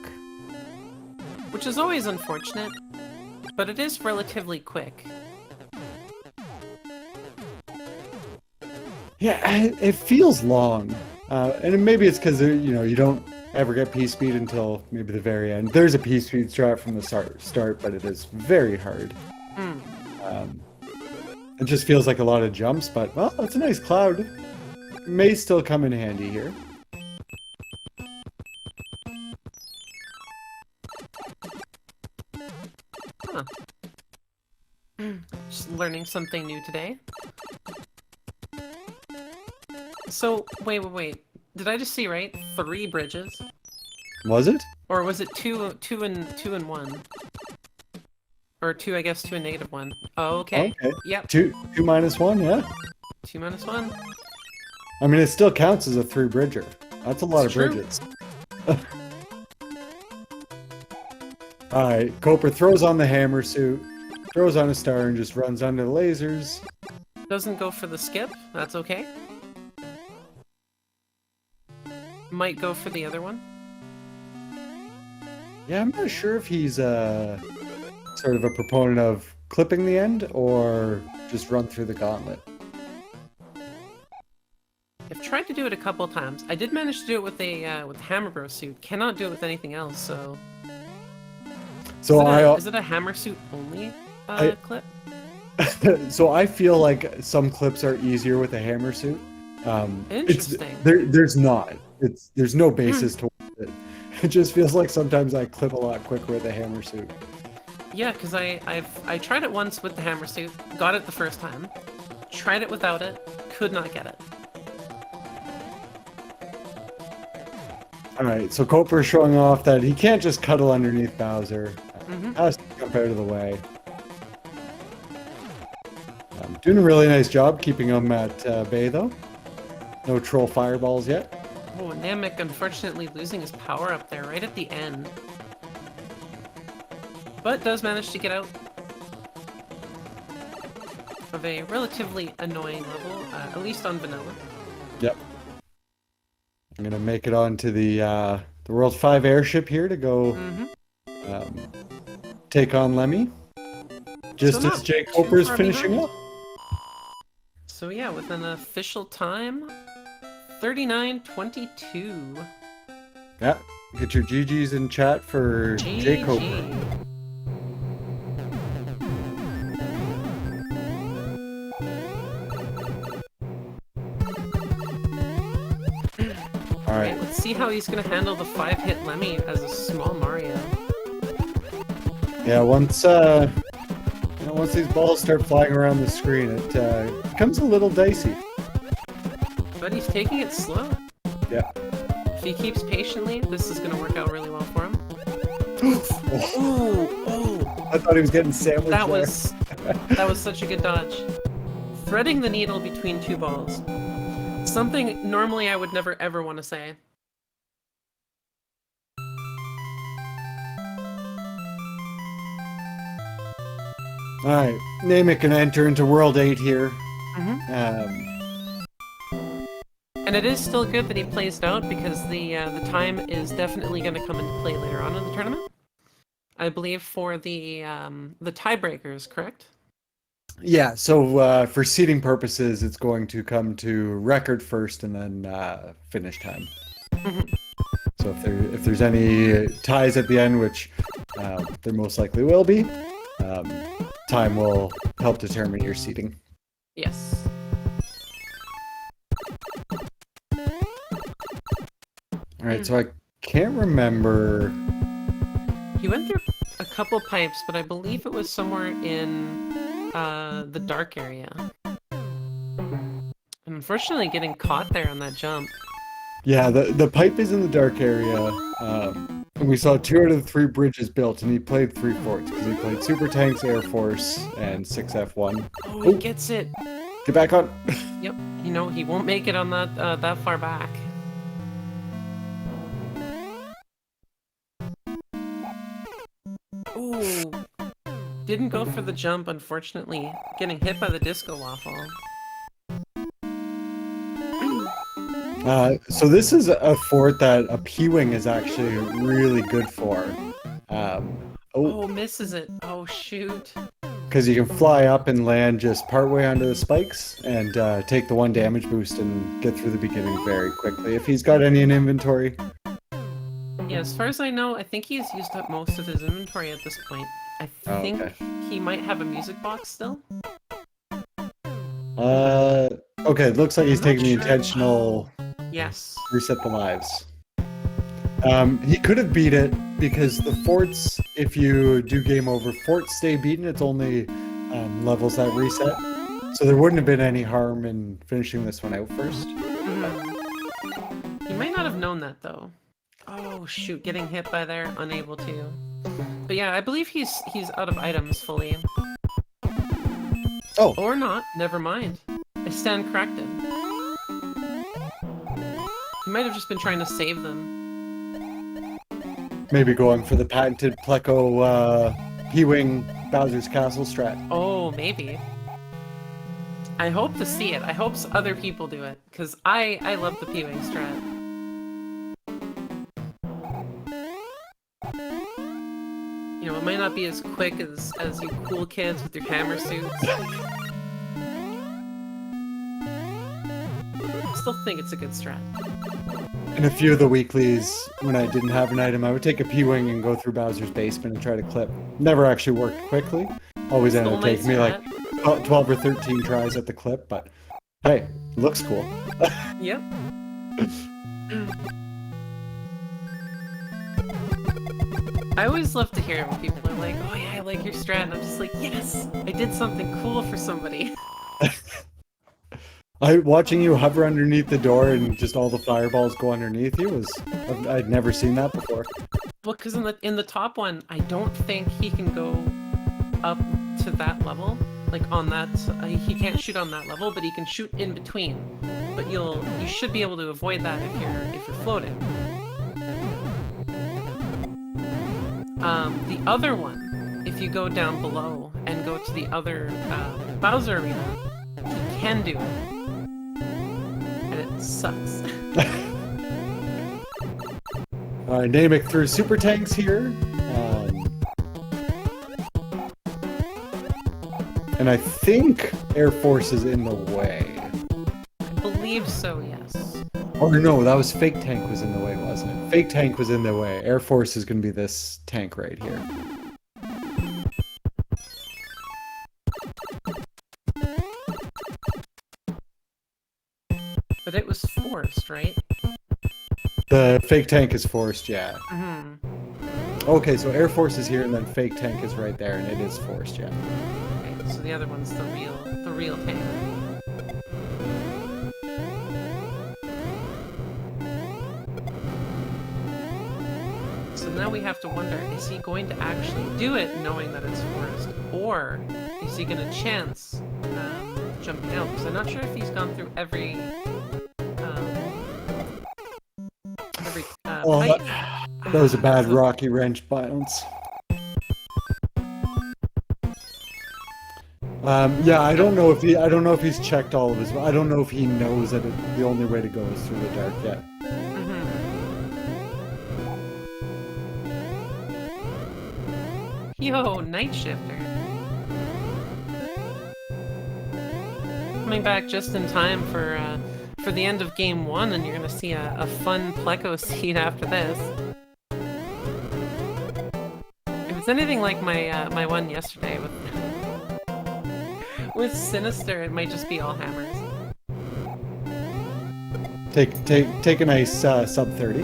Which is always unfortunate, but it is relatively quick. Yeah, it feels long, and maybe it's because you don't ever get P-speed until maybe the very end. There's a P-speed strat from the start, but it is very hard. It just feels like a lot of jumps, but well, it's a nice cloud. May still come in handy here. Huh. Just learning something new today. So, wait. Did I just see right? 3 bridges? Was it? Or was it two and 1? Or 2, I guess, 2 and -1. Oh, okay. Yep. 2 minus 1, yeah. 2 minus 1. I mean, it still counts as a 3-bridger. That's a lot of True. bridges. Alright, Koper throws on the hammer suit, throws on a star, and just runs under the lasers. Doesn't go for the skip. That's okay. Might go for the other one. Yeah, I'm not sure if he's sort of a proponent of clipping the end or just run through the gauntlet. I've tried to do it a couple times. I did manage to do it with the Hammer Bro suit. Cannot do it with anything else, so... So is it a Hammer suit only clip? So I feel like some clips are easier with a hammer suit. Interesting. There's not. There's no basis to it. It just feels like sometimes I clip a lot quicker with a hammer suit. Yeah, because I tried it once with the hammer suit, got it the first time. Tried it without it, could not get it. Alright, so Koper showing off that he can't just cuddle underneath Bowser. Has to jump out of the way. Doing a really nice job keeping them at bay, though. No troll fireballs yet. Oh, Niamek unfortunately losing his power up there right at the end. But does manage to get out of a relatively annoying level, at least on vanilla. Yep. I'm gonna make it onto the World 5 airship here to go take on Lemmy. Just as jkoper is finishing up. So yeah, with an official time, 39:22. Yeah, get your GGs in chat for jkoper. Alright, let's see how he's gonna handle the 5-hit Lemmy as a small Mario. Yeah, once these balls start flying around the screen, it becomes a little dicey. But he's taking it slow. Yeah. If he keeps patiently, this is gonna work out really well for him. I thought he was getting sandwiched that was such a good dodge. Threading the needle between two balls. Something normally I would never ever want to say. Alright, Niamek can enter into World 8 here. And it is still good that he plays it out because the time is definitely going to come into play later on in the tournament. I believe for the tiebreakers, correct? Yeah, so for seeding purposes, it's going to come to record first and then finish time. So if there's any ties at the end, which there most likely will be, time will help determine your seeding. Yes. Alright, so I can't remember... He went through a couple pipes, but I believe it was somewhere in the dark area. And unfortunately getting caught there on that jump. Yeah, the pipe is in the dark area. And we saw 2 out of the 3 bridges built, and he played 3 forts, because he played Super Tanks, Air Force, and 6F1. Oh, he gets it! Get back on! Yep, you know, he won't make it on that far back. Ooh, didn't go for the jump, unfortunately. Getting hit by the disco waffle. So this is a fort that a P-Wing is actually really good for. Oh, misses it. Oh, shoot. Because you can fly up and land just partway onto the spikes and take the 1 damage boost and get through the beginning very quickly if he's got any in inventory. Yeah, as far as I know, I think he's used up most of his inventory at this point. I think he might have a music box still. Okay, it looks like he's taking the intentional Yes. reset the lives. He could have beat it because the forts, if you do game over, forts stay beaten. It's only levels that reset. So there wouldn't have been any harm in finishing this one out first. He might not have known that though. Oh shoot, getting hit by there, unable to. But yeah, I believe he's out of items fully. Oh. Or not, never mind. I stand corrected. He might have just been trying to save them. Maybe going for the patented Pleco P-Wing Bowser's Castle strat. Oh, maybe. I hope to see it. I hope other people do it, because I love the P-Wing strat. You know, it might not be as quick as you cool kids with your hammer suits. I still think it's a good strat. In a few of the weeklies, when I didn't have an item, I would take a P-Wing and go through Bowser's basement and try to clip. Never actually worked quickly. Always ended up taking me like 12 or 13 tries at the clip, but hey, looks cool. Yep. I always love to hear when people are like, oh yeah, I like your strat, and I'm just like, yes, I did something cool for somebody. Watching you hover underneath the door and just all the fireballs go underneath you I'd never seen that before. Well, because in the top one, I don't think he can go up to that level. Like on that, he can't shoot on that level, but he can shoot in between. But you should be able to avoid that if you're floating. The other one, if you go down below and go to the other Bowser arena, he can do it, and it sucks. Namek through super tanks here. And I think Air Force is in the way. I believe so, yes. Or no, that was Fake Tank was in the way, wasn't it? Fake Tank was in the way. Air Force is going to be this tank right here. But it was forced, right? The Fake Tank is forced, yeah. Mm-hmm. Okay, so Air Force is here, and then Fake Tank is right there, and it is forced, yeah. Okay, so the other one's the real tank. So now we have to wonder, is he going to actually do it knowing that it's forest? Or is he going to chance jumping out? Because I'm not sure if he's gone through every Oh, pipe. that was a bad Rocky Wrench bounce. Yeah, I don't know if he's checked all of his. I don't know if he knows that the only way to go is through the dark yet. Yo, Night Shifter. Coming back just in time for the end of game 1, and you're gonna see a fun Pleco seed after this. If it's anything like my one yesterday with Sinister, it might just be all hammers. Take a nice sub 30.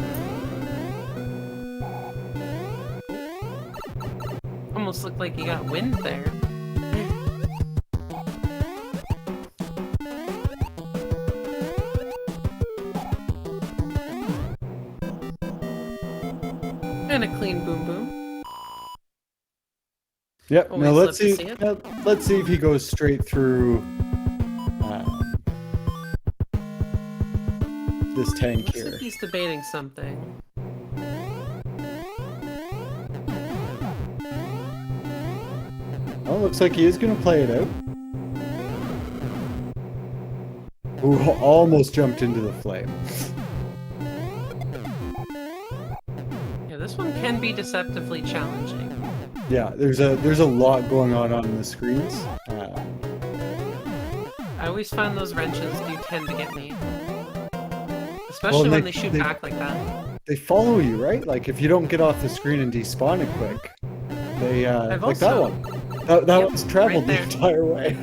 Almost looked like you got wind there. And a clean boom boom. Yep. Always Now love let's to see. see it. Let's see if he goes straight through this tank Looks here. like he's debating something. Oh, looks like he is going to play it out. Ooh, almost jumped into the flame. Yeah, this one can be deceptively challenging. Yeah, there's a lot going on the screens. I always find those wrenches do tend to get me. Especially when they shoot back like that. They follow you, right? Like, if you don't get off the screen and despawn it quick, they, like that one. That one's traveled the entire way.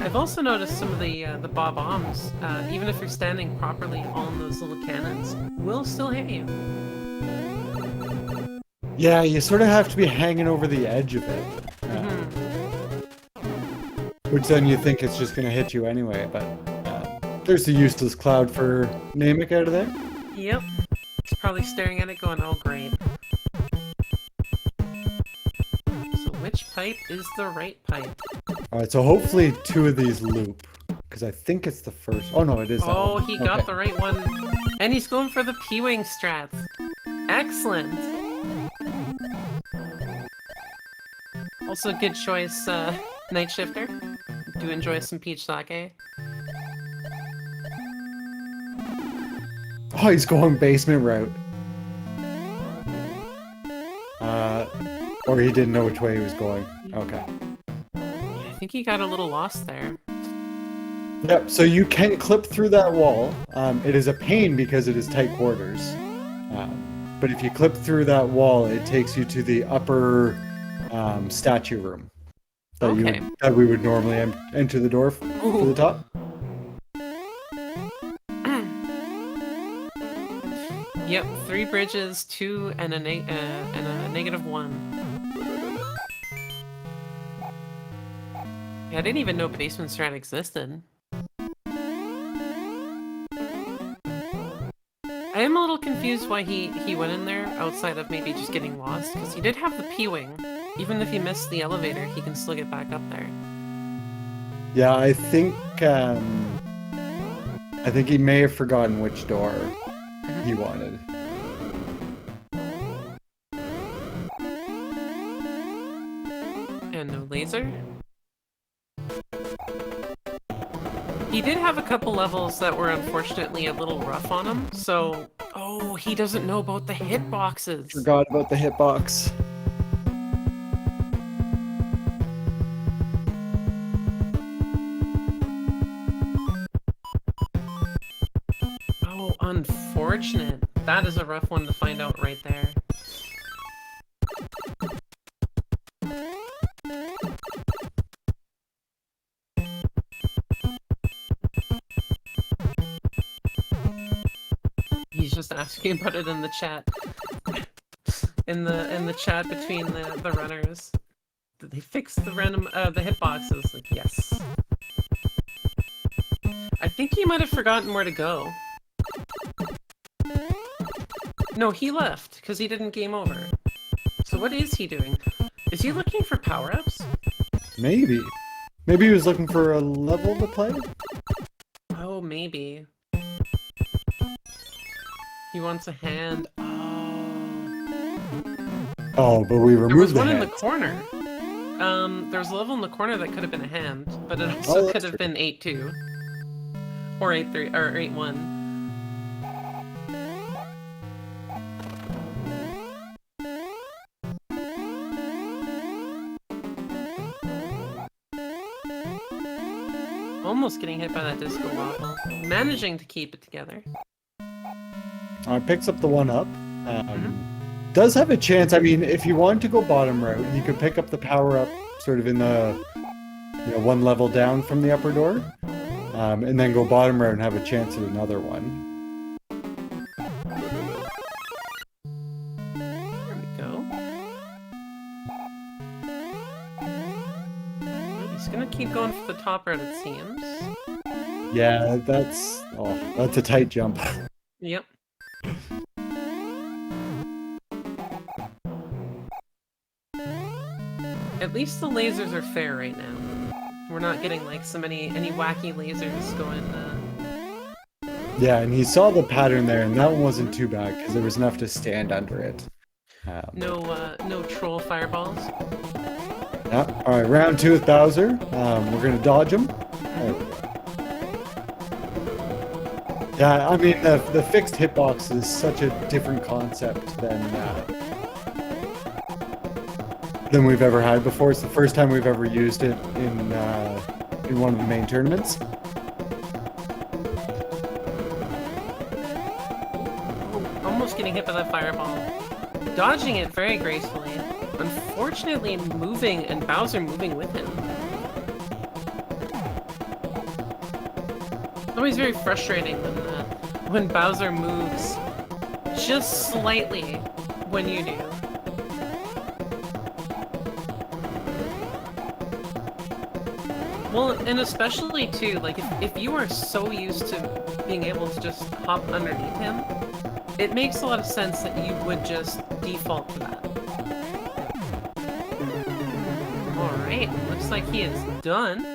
I've also noticed some of the bob-ombs, even if you're standing properly on those little cannons, will still hit you. Yeah, you sort of have to be hanging over the edge of it. Which then you think it's just going to hit you anyway, but there's the useless cloud for Namek out of there. Yep. It's probably staring at it going, oh great. So which pipe is the right pipe? Alright, so hopefully 2 of these loop. Because I think it's the first. Oh no, it is that Oh, one. he got the right one. And he's going for the P-Wing strats. Excellent. Also good choice, Night Shifter. Do enjoy some peach sake. Oh, he's going basement route. Or he didn't know which way he was going. Okay. I think he got a little lost there. Yep, so you can clip through that wall. It is a pain because it is tight quarters. But if you clip through that wall, it takes you to the upper statue room. That we would normally enter the door for the top. Yep, 3 bridges, 2 and a -1. Yeah, I didn't even know basement strat existed. I am a little confused why he went in there outside of maybe just getting lost, because he did have the P-Wing. Even if he missed the elevator, he can still get back up there. Yeah, I think he may have forgotten which door he wanted. And no laser. He did have a couple levels that were unfortunately a little rough on him, so... Oh, he doesn't know about the hitboxes! Forgot about the hitbox. Oh, unfortunate. That is a rough one to find out right there. He's just asking about it in the chat. in the chat between the runners. Did they fix the the hitboxes? Like, yes. I think he might have forgotten where to go. No, he left, because he didn't game over. So what is he doing? Is he looking for power-ups? Maybe. Maybe he was looking for a level to play? Oh, maybe. He wants a hand. Oh, but we There was removed the one in the hand. corner. There was a level in the corner that could have been a hand, but it also could have been 8-2. Or 8-3, or 8-1. Almost getting hit by that disco waffle. Managing to keep it together. Picks up the one up. Does have a chance. I mean, if you want to go bottom route, he could pick up the power up sort of in the, one level down from the upper door, and then go bottom route and have a chance at another one. There we go. He's gonna keep going for the top route, it seems. Yeah, that's a tight jump. Yep. At least the lasers are fair right now. We're not getting like any wacky lasers going. Yeah, and he saw the pattern there, and that one wasn't too bad because there was enough to stand under it. No troll fireballs. Yeah. All right, round 2 with Bowser. We're gonna dodge him. There we go. Yeah, I mean the fixed hitbox is such a different concept than we've ever had before. It's the first time we've ever used it in one of the main tournaments. Almost getting hit by that fireball. Dodging it very gracefully. Unfortunately moving, and Bowser moving with him. It's always very frustrating when Bowser moves just slightly when you do. Well, and especially too, like if you are so used to being able to just hop underneath him, it makes a lot of sense that you would just default to that. Alright, looks like he is done.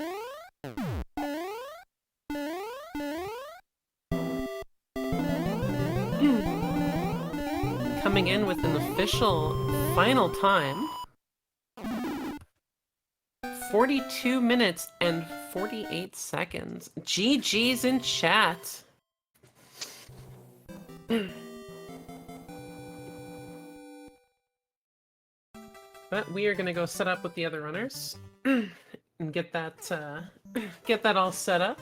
Coming in with an official final time. 42 minutes and 48 seconds. GG's in chat. But we are gonna go set up with the other runners and get that all set up.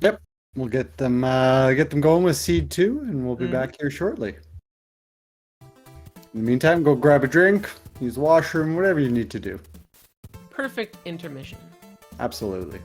Yep, we'll get them going with Seed 2, and we'll be back here shortly. In the meantime, go grab a drink, use the washroom, whatever you need to do. Perfect intermission. Absolutely.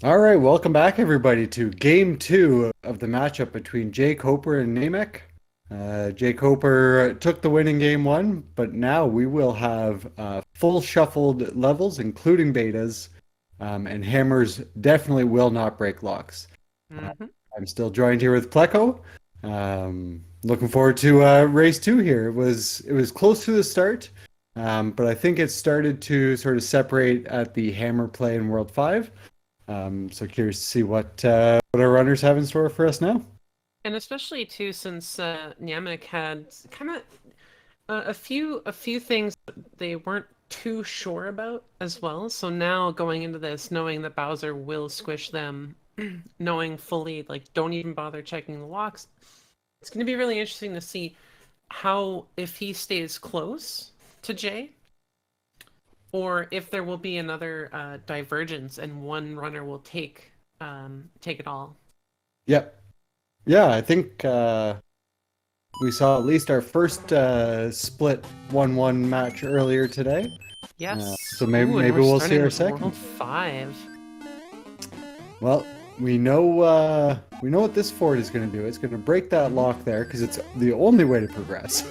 All right, welcome back, everybody, to game two of the matchup between jkoper and Niamek. jkoper took the win in game one, but now we will have full shuffled levels, including betas, and hammers definitely will not break locks. Hmm. I'm still joined here with Pleco. Looking forward to race two here. It was close to the start, but I think it started to sort of separate at the hammer play in World 5. So curious to see what our runners have in store for us now. And especially too, since Niamek had kind of a few things they weren't too sure about as well. So now going into this, knowing that Bowser will squish them, knowing fully like don't even bother checking the locks, it's going to be really interesting to see how if he stays close to Jay, or if there will be another divergence and one runner will take it all. Yep. Yeah, I think we saw at least our first split 1-1 match earlier today. Yes. So maybe Ooh, and maybe we're we'll see starting our with second. World 5. Well, we know what this fort is going to do. It's going to break that lock there because it's the only way to progress.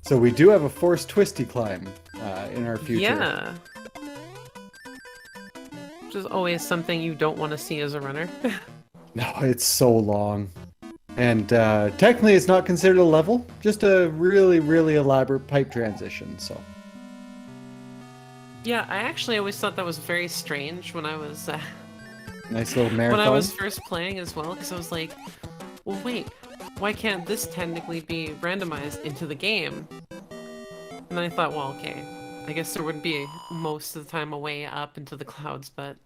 So we do have a forced twisty climb in our future. Yeah. Which is always something you don't want to see as a runner. No, it's so long. And technically it's not considered a level, just a really, really elaborate pipe transition, so. Yeah, I actually always thought that was very strange when I was Nice little marathon. when I was first playing as well, because I was like, well, wait, why can't this technically be randomized into the game? And then I thought, well, okay, I guess there would be most of the time a way up into the clouds, but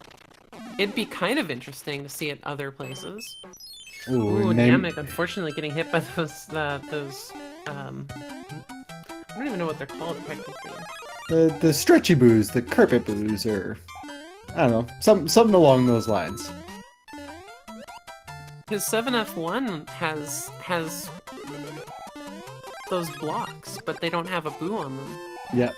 it'd be kind of interesting to see it other places. Ooh, Niamek, unfortunately getting hit by those, I don't even know what they're called technically. The stretchy boos, the carpet boos, or I don't know, something along those lines. His 7F1 has those blocks, but they don't have a boo on them. Yep.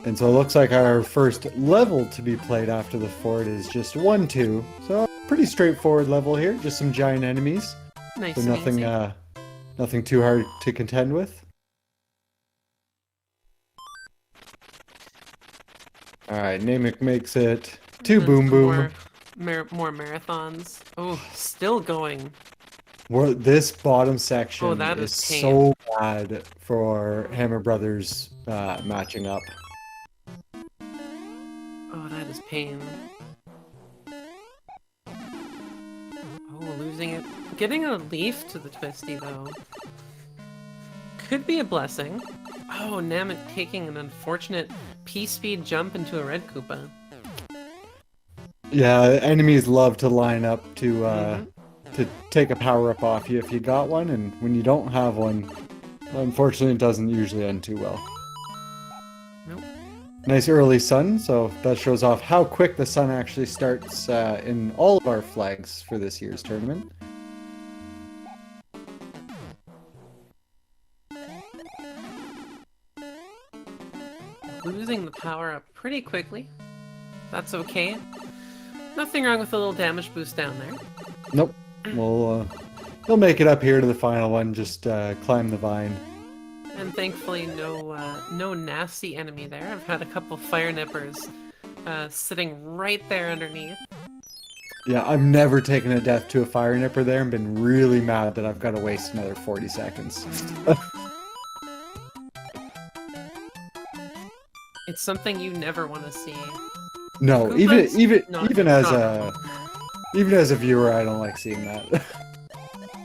And so it looks like our first level to be played after the fort is just 1-2. So pretty straightforward level here, just some giant enemies. Nice So and nothing easy. nothing too hard to contend with. Alright, Namek makes it to There's Boom Boom. More marathons. Oh, still going. This bottom section Oh, that is is pain. so bad for Hammer Brothers matching up. Oh, that is pain. Oh, losing it. Getting a leaf to the twisty, though. Could be a blessing. Oh, Namek taking an unfortunate P-speed jump into a red Koopa. Yeah, enemies love to line up to Mhm. to take a power-up off you if you got one, and when you don't have one, unfortunately it doesn't usually end too well. Nope. Nice early sun, so that shows off how quick the sun actually starts in all of our flags for this year's tournament. Losing the power-up pretty quickly. That's okay. Nothing wrong with a little damage boost down there. Nope. We'll make it up here to the final one, just climb the vine. And thankfully, no nasty enemy there. I've had a couple fire nippers sitting right there underneath. Yeah, I've never taken a death to a fire nipper there and been really mad that I've got to waste another 40 seconds. It's something you never want to see. No, Koopas? even as a viewer, I don't like seeing that.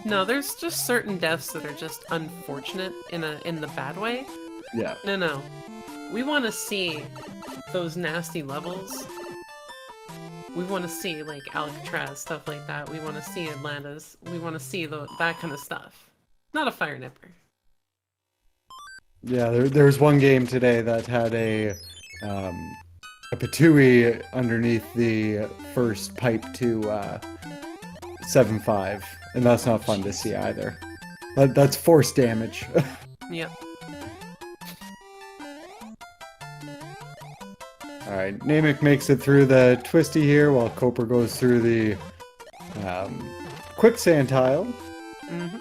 No, there's just certain deaths that are just unfortunate in the bad way. Yeah. No. We want to see those nasty levels. We want to see like Alcatraz, stuff like that. We want to see Atlantis. We want to see that kind of stuff. Not a fire nipper. Yeah, there's one game today that had a Patooey underneath the first pipe to 7-5, and that's not fun to see either. That's force damage. Yep. All right, Namek makes it through the twisty here, while Coper goes through the quicksand tile. Mm-hmm.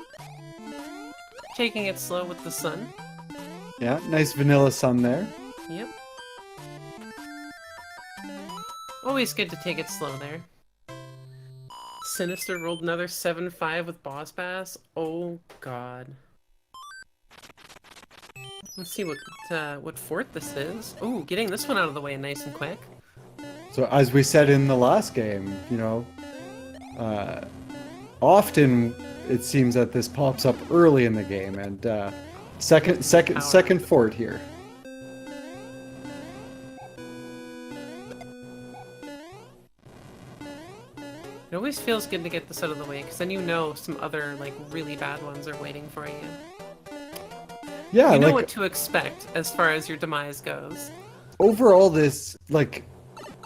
Taking it slow with the sun. Yeah, nice vanilla sun there. Yep. Always good to take it slow there. Sinister rolled another 7-5 with Boss Bass. Oh god. Let's see what fort this is. Oh, getting this one out of the way nice and quick. So as we said in the last game, you know, often it seems that this pops up early in the game, and second fort here. It always feels good to get this out of the way, because then you know some other, like, really bad ones are waiting for you. Yeah, you know like, what to expect as far as your demise goes. Overall, this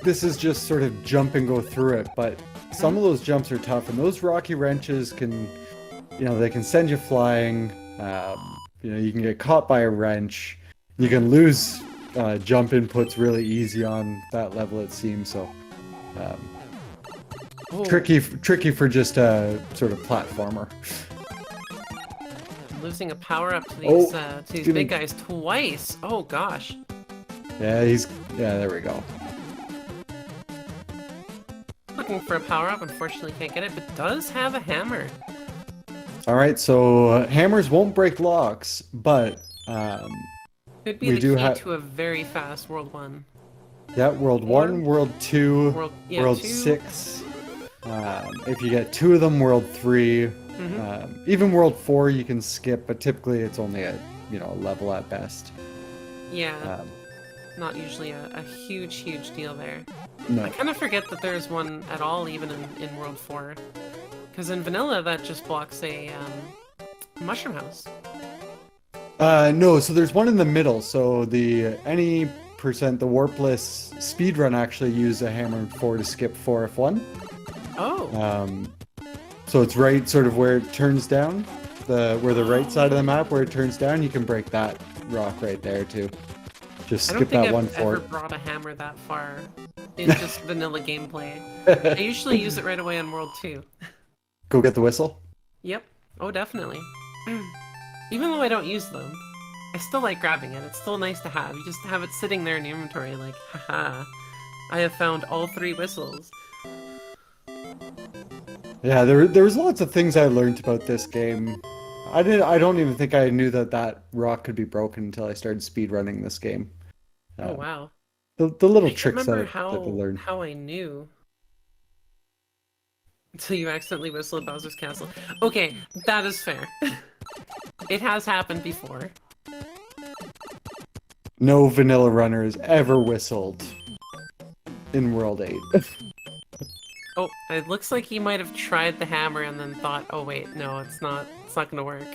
is just sort of jump and go through it, but some of those jumps are tough, and those rocky wrenches can, you know, they can send you flying. You know, you can get caught by a wrench. You can lose jump inputs really easy on that level, it seems. So tricky for just a sort of platformer. Losing a power up to these big guys twice. Oh gosh. Yeah, there we go. Looking for a power up, unfortunately can't get it, but does have a hammer. All right, so hammers won't break locks, but could be the key to a very fast World 1. Yeah, World 1, World 2, World 2. 6. If you get 2 of them, World 3. Even World 4 you can skip, but typically it's only a level at best. Yeah, not usually a huge deal there. No. I kind of forget that there's one at all even in World 4. Because in Vanilla that just blocks a mushroom house. No, so there's one in the middle, so the warpless speedrun actually use a hammer and 4 to skip 4F1. Oh. So it's right sort of where it turns down, where the right side of the map where it turns down, you can break that rock right there too. Just skip that one fort. I don't think I've ever brought a hammer that far in just vanilla gameplay. I usually use it right away on World 2. Go get the whistle? Yep. Oh, definitely. Even though I don't use them, I still like grabbing it. It's still nice to have. You just have it sitting there in your inventory like, haha, I have found all 3 whistles. Yeah, there was lots of things I learned about this game. I don't even think I knew that rock could be broken until I started speedrunning this game. Oh wow. The little tricks that I learned. How I knew. Until you accidentally whistled Bowser's Castle. Okay, that is fair. It has happened before. No vanilla runner has ever whistled in World 8. Oh, it looks like he might have tried the hammer and then thought, oh wait, no, it's not gonna work.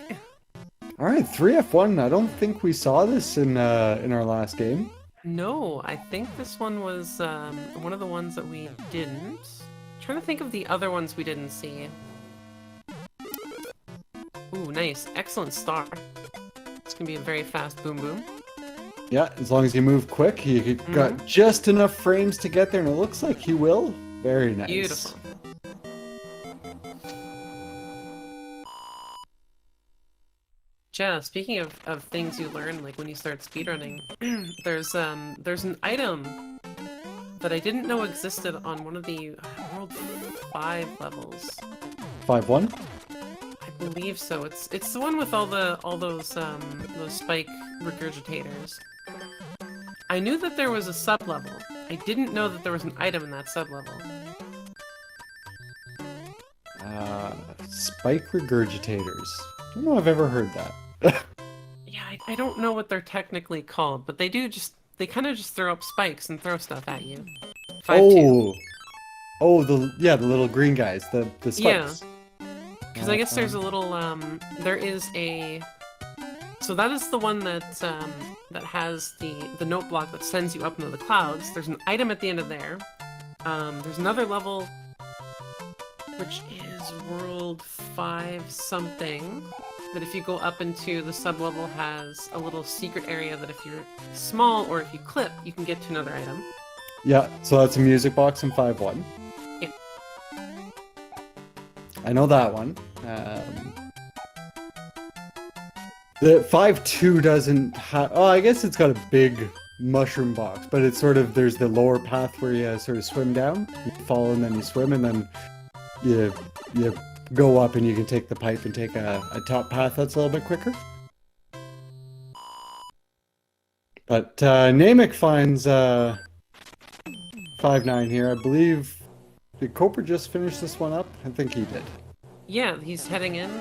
Alright, 3F1, I don't think we saw this in our last game. No, I think this one was one of the ones that we didn't. I'm trying to think of the other ones we didn't see. Ooh, nice. Excellent star. It's gonna be a very fast boom boom. Yeah, as long as you move quick, you got just enough frames to get there, and it looks like he will. Very nice. Beautiful. Yeah, speaking of things you learn, like when you start speedrunning, there's an item that I didn't know existed on one of the World 5 levels. 5-1? I believe so. It's the one with all those spike regurgitators. I knew that there was a sub-level. I didn't know that there was an item in that sub-level. Spike regurgitators. I don't know if I've ever heard that. Yeah, I don't know what they're technically called, but they kind of just throw up spikes and throw stuff at you. 5-2. Oh, the little green guys, the spikes. Yeah. Because I guess there's a little, so that is the one that has the note block that sends you up into the clouds. There's an item at the end of there. There's another level, which is World 5 something, that if you go up into the sub-level has a little secret area that if you're small or if you clip, you can get to another item. Yeah, so that's a music box in 5-1. Yeah. I know that one. The 5-2 doesn't have. Oh, I guess it's got a big mushroom box, but it's sort of there's the lower path where you sort of swim down. You fall and then you swim, and then you go up and you can take the pipe and take a top path that's a little bit quicker. But Namek finds 5-9 here. I believe did Coper just finish this one up? I think he did. Yeah, he's heading in.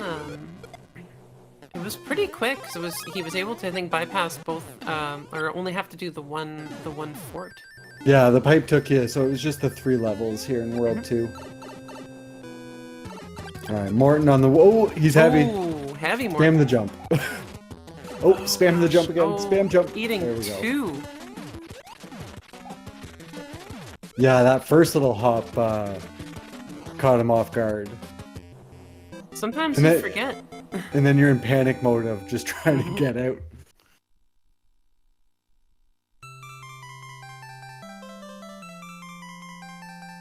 It was pretty quick. So he was able to, I think, bypass both, or only have to do the one fort. Yeah, the pipe took you, so it was just the 3 levels here in World 2. Alright, Morton on the... Oh, he's heavy. Oh, heavy Morton. Spam the jump. Oh, spam the jump again. Oh, Spam jump. Eating There we go. 2. Yeah, that first little hop caught him off guard. Sometimes And you then- forget. And then you're in panic mode of just trying to get out.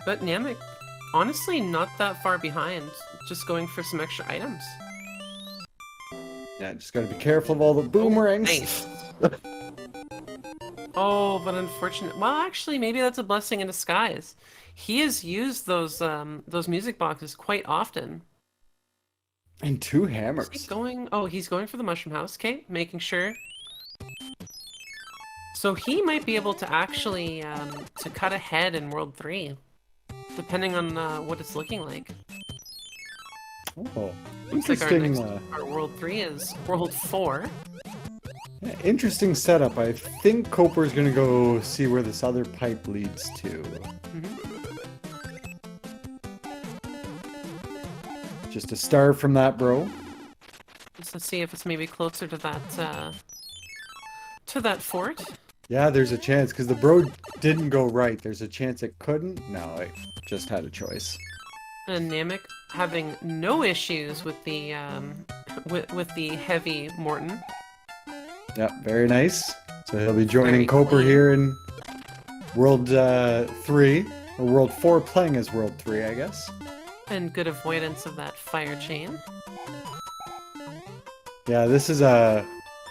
But Niamek, honestly, not that far behind. Just going for some extra items. Yeah, just gotta be careful of all the boomerangs. Nice. Oh, but unfortunate. Well, actually, maybe that's a blessing in disguise. He has used those music boxes quite often. And 2 Is he hammers. going? Oh, he's going for the mushroom house. Okay, making sure. So he might be able to actually to cut ahead in World 3, depending on what it's looking like. Oh, Looks like our interesting. next our World 3 is World 4. Yeah, interesting setup. I think Coper's gonna go see where this other pipe leads to. Mhm. Just a star from that, bro. Just to see if it's maybe closer to that fort. Yeah, there's a chance because the bro didn't go right. There's a chance it couldn't. No, I just had a choice. And Namek having no issues with the with the heavy Morton. Yeah, very nice. So he'll be joining Very Coper clean. here in World 3 or World 4, playing as World 3, I guess. And good avoidance of that fire chain. Yeah, this is a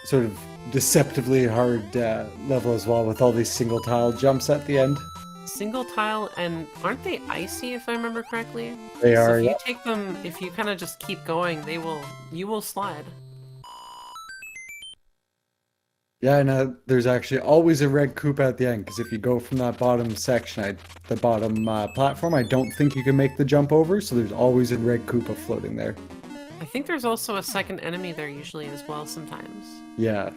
sort of deceptively hard level as well, with all these single tile jumps at the end. Single tile, and aren't they icy if I remember correctly? They So are. if you Yeah. take them, if you kind of just keep going, you will slide. Yeah, and there's actually always a red Koopa at the end, because if you go from that bottom section, the bottom platform, I don't think you can make the jump over, so there's always a red Koopa floating there. I think there's also a second enemy there usually as well sometimes. Yeah.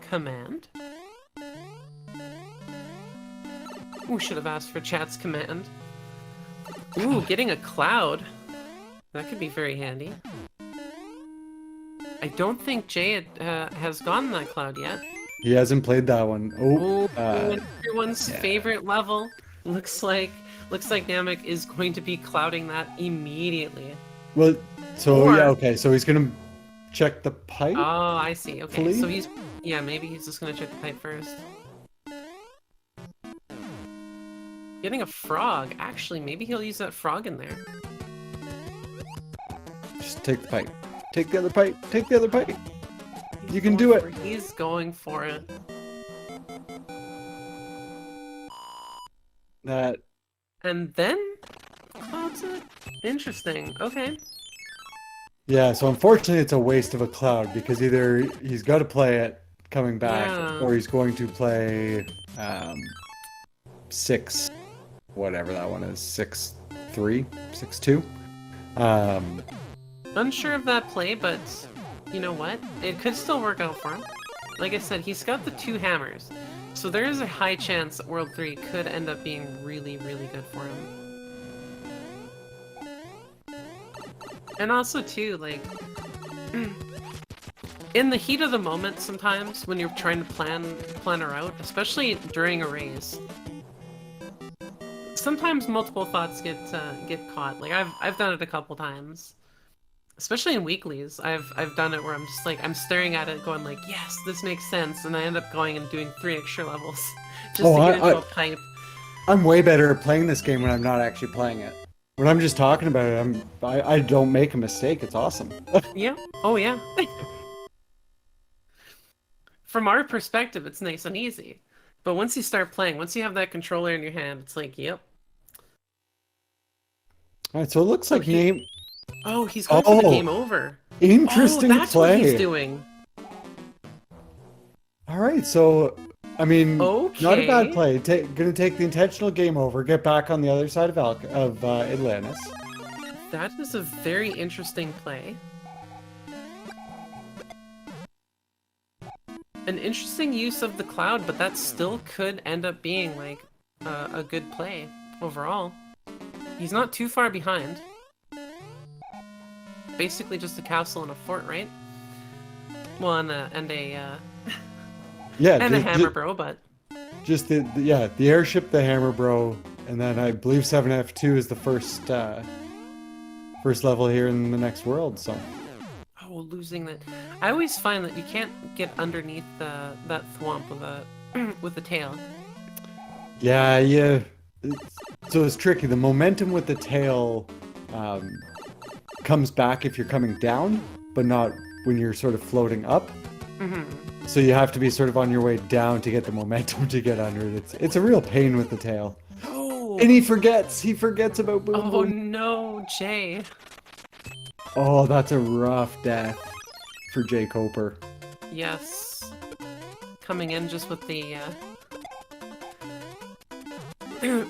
Command? Ooh, should have asked for chat's command. Ooh, getting a cloud. That could be very handy. I don't think Jay has gotten that cloud yet. He hasn't played that one. Oh, Oh, everyone's yeah. favorite level. Looks like Namek is going to be clouding that immediately. well, so Or- yeah, okay, so he's gonna check the pipe? Oh, I see. Okay, Hopefully. so maybe he's just gonna check the pipe first. Getting a frog. Actually, maybe he'll use that frog in there. Just take the pipe. Take the other pipe. Take the other pipe. He's You can going do it. for- He's going for it. That And then clouds it. Interesting. Okay. Yeah, so unfortunately it's a waste of a cloud because either he's got to play it coming back Yeah. or he's going to play 6 whatever that one is, 6-3, 6-2. Unsure of that play, but you know what? It could still work out for him. Like I said, he's got the 2 hammers. So there is a high chance that World 3 could end up being really, really good for him. And also, too, like, in the heat of the moment sometimes, when you're trying to plan her out, especially during a race, sometimes multiple thoughts get caught. Like, I've done it a couple times. Especially in weeklies, I've done it where I'm just like I'm staring at it, going like, yes, this makes sense, and I end up going and doing 3 extra levels just Oh, to get into a pipe. I'm way better at playing this game when I'm not actually playing it. When I'm just talking about it, I don't make a mistake. It's awesome. Yeah. Oh yeah. From our perspective, it's nice and easy. But once you start playing, once you have that controller in your hand, it's like, yep. All right, so it looks Oh, like name. he's going for the Oh, game over. Oh, interesting that's what he's play. doing. All right, so I mean, not a bad Okay. play. Gonna take the intentional game over, get back on the other side of Atlantis. That is a very interesting play. An interesting use of the cloud, but that still could end up being like a good play overall. He's not too far behind. Basically just a castle and a fort, right? Well, and a Yeah, and a hammer bro, but just the airship, the hammer bro, and then I believe 7F2 is the first level here in the next world. So. oh, losing that. I always find that you can't get underneath that thwomp with a with the tail. Yeah, yeah. So it's tricky. The momentum with the tail comes back if you're coming down, but not when you're sort of floating up. Mm-hmm. So you have to be sort of on your way down to get the momentum to get under it. It's a real pain with the tail. Oh. And he forgets. He forgets about Boom Oh Boom. no, Jay. Oh, that's a rough death for jkoper. Yes. Coming in just with the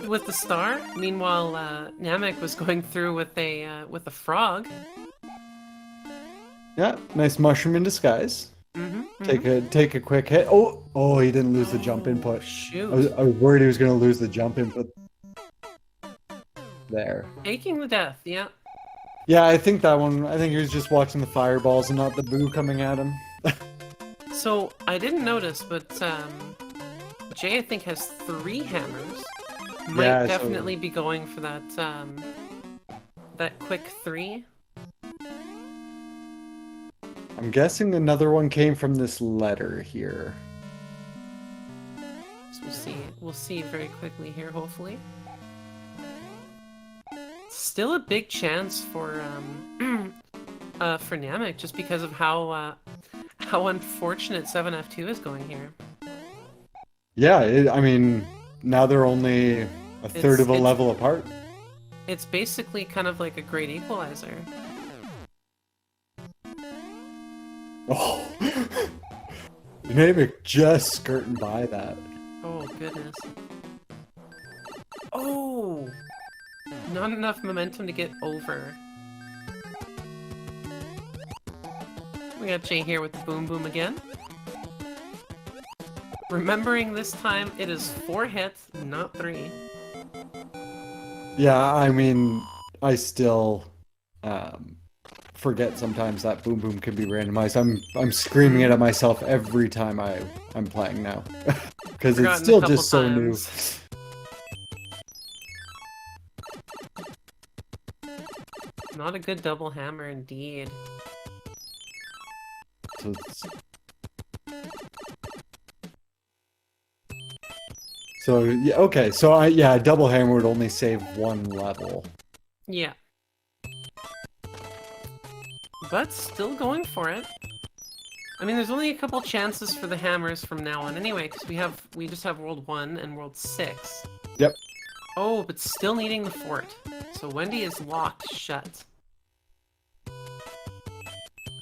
with the star. Meanwhile, Niamek was going through with a frog. Yeah, nice mushroom in disguise. Mm-hmm. Take a quick hit. Oh, he didn't lose the jump input. Shoot. I was worried he was going to lose the jump input. There. Taking the death, yeah. Yeah, I think that one. I think he was just watching the fireballs and not the boo coming at him. So I didn't notice, but Jay I think has 3 hammers. Might Yeah, so- definitely be going for that that quick 3. I'm guessing another one came from this letter here. So we'll see. We'll see very quickly here, hopefully. Still a big chance for Niamek, just because of how unfortunate 7F2 is going here. Yeah, I mean, now they're only a third of a level apart. It's basically kind of like a great equalizer. Oh, Niamek just skirting by that. Oh goodness. Oh, not enough momentum to get over. We got Jay here with the boom boom again. Remembering this time it is 4 hits, not 3. Yeah, I mean, I still forget sometimes that Boom Boom can be randomized. I'm screaming it at myself every time I'm playing now because it's still just so new. Not a good double hammer indeed. So yeah, okay. So yeah, a double hammer would only save 1 level. Yeah. But still going for it. I mean, there's only a couple chances for the hammers from now on anyway, because we just have World 1 and World 6. Yep. Oh, but still needing the fort. So Wendy is locked shut.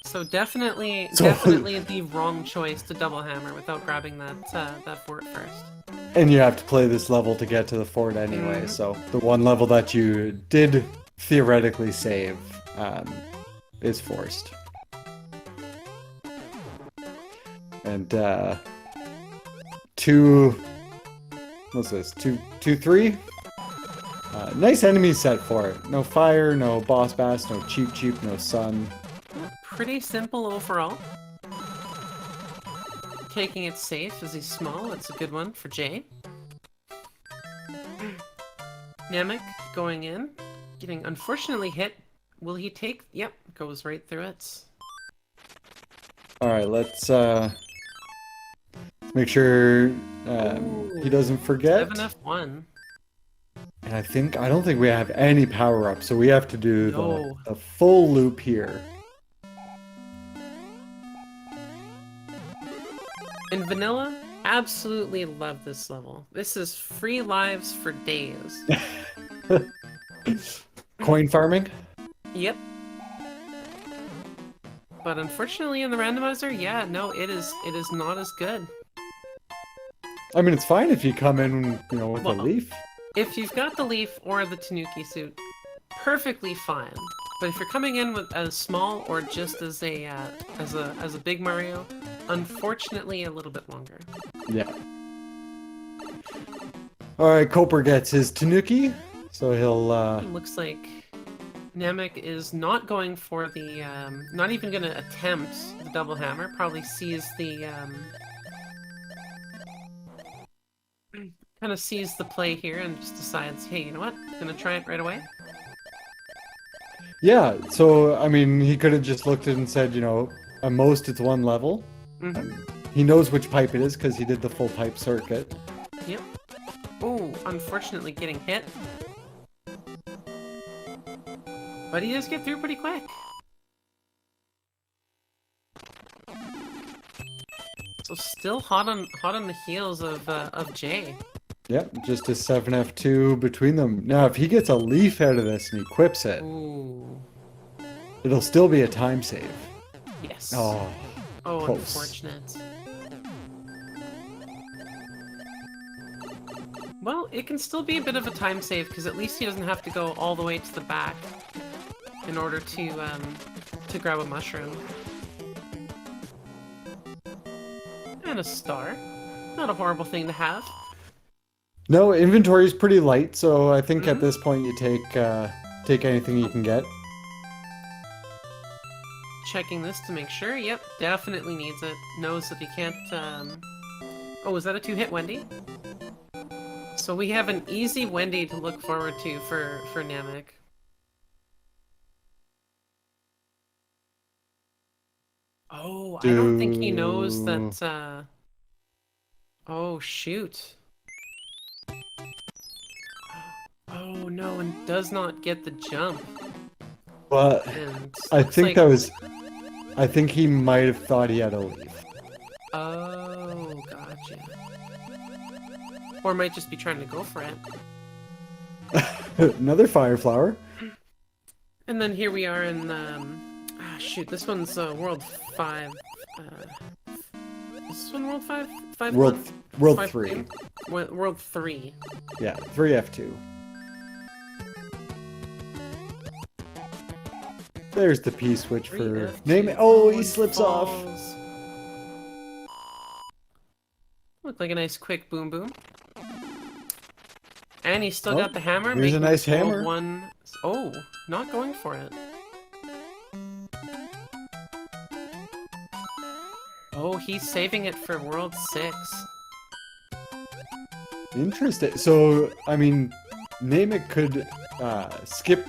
So definitely the wrong choice to double hammer without grabbing that fort first. And you have to play this level to get to the fort anyway, so the one level that you did theoretically save is forced. And 2-3? Nice enemy set for it. No fire, no boss bass, no cheap, no sun. Pretty simple overall. Taking it safe as he's small, that's a good one for Jay. Niamek going in, getting unfortunately hit. Will he take? Yep, goes right through it. All right, let's make sure he doesn't forget. 7F1. And I don't think we have any power up, so we have to do No. the full loop here. In vanilla, absolutely love this level. This is free lives for days. Coin farming? Yep. But unfortunately in the randomizer, yeah, no, it is not as good. I mean, it's fine if you come in, you know, with a Well, leaf. If you've got the leaf or the Tanuki suit, perfectly fine. But if you're coming in with as small or just as a big Mario, unfortunately a little bit longer. Yeah. All right, Koper gets his Tanuki, so he'll. Looks like Niamek is not going for the, not even going to attempt the double hammer. Probably sees the, kind of sees the play here and just decides, hey, you know what? I'm gonna try it right away. Yeah, so I mean, he could have just looked at it and said, you know, at most it's one level. He knows which pipe it is because he did the full pipe circuit. Yep. Oh, unfortunately getting hit. But he does get through pretty quick. So still hot on the heels of Jay. Yep, just a 7F2 between them. Now, if he gets a leaf out of this and he quips it, Ooh. it'll still be a time save. Yes. Oh, close. Unfortunate. Well, it can still be a bit of a time save because at least he doesn't have to go all the way to the back in order to grab a mushroom. And a star. Not a horrible thing to have. No, inventory is pretty light, so I think at this point you take anything you can get. Checking this to make sure. Yep, definitely needs it. Knows that he can't, Oh, is that a two-hit Wendy? So we have an easy Wendy to look forward to for Niamek. Oh, I don't think he knows that, Oh, shoot. Oh, no, and does not get the jump. But And I looks think like... that was... I think he might have thought he had a leaf. Oh, gotcha. Or might just be trying to go for it. Another fire flower. And then here we are in, shoot, this one's, World 5. Is this one World 5? 5 World 5 3. World 3. Yeah, 3F2. There's the P switch for 3F2. name it. Oh, he slips off. Looked like a nice quick boom boom. And he's still Oh, got the hammer. here's a making nice this World hammer. 1... Oh, not going for it. Oh, he's saving it for World 6. Interesting. So, I mean, Namek could skip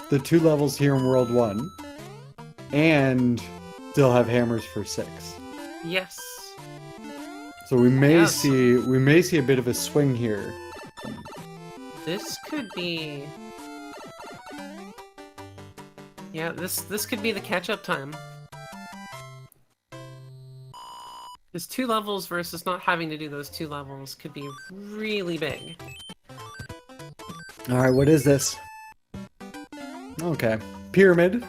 the 2 levels here in World 1 and still have hammers for 6. Yes. So we may Yes. see a bit of a swing here. This could be... Yeah, this could be the catch-up time. This 2 levels versus not having to do those 2 levels could be really big. All right, what is this? Okay, pyramid.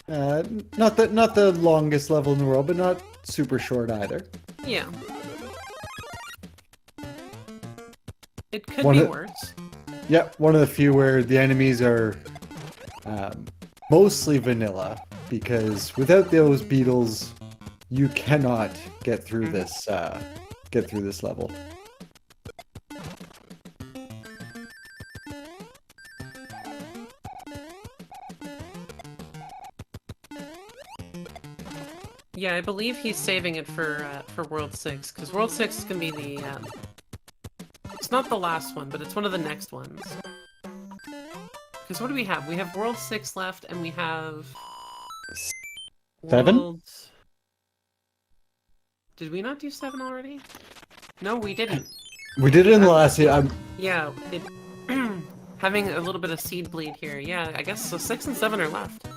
Not the longest level in the world, but not super short either. Yeah. It could One be of- worse. Yep, one of the few where the enemies are mostly vanilla, because without those beetles, you cannot get through this level. Yeah, I believe he's saving it for World 6, because World 6 is gonna be the it's not the last one, but it's one of the next ones. Because what do we have? We have World 6 left, and we have 7? World... Did we not do 7 already? No, we didn't. We did it in the last year. Yeah, it... having a little bit of seed bleed here. Yeah, I guess so 6 and 7 are left.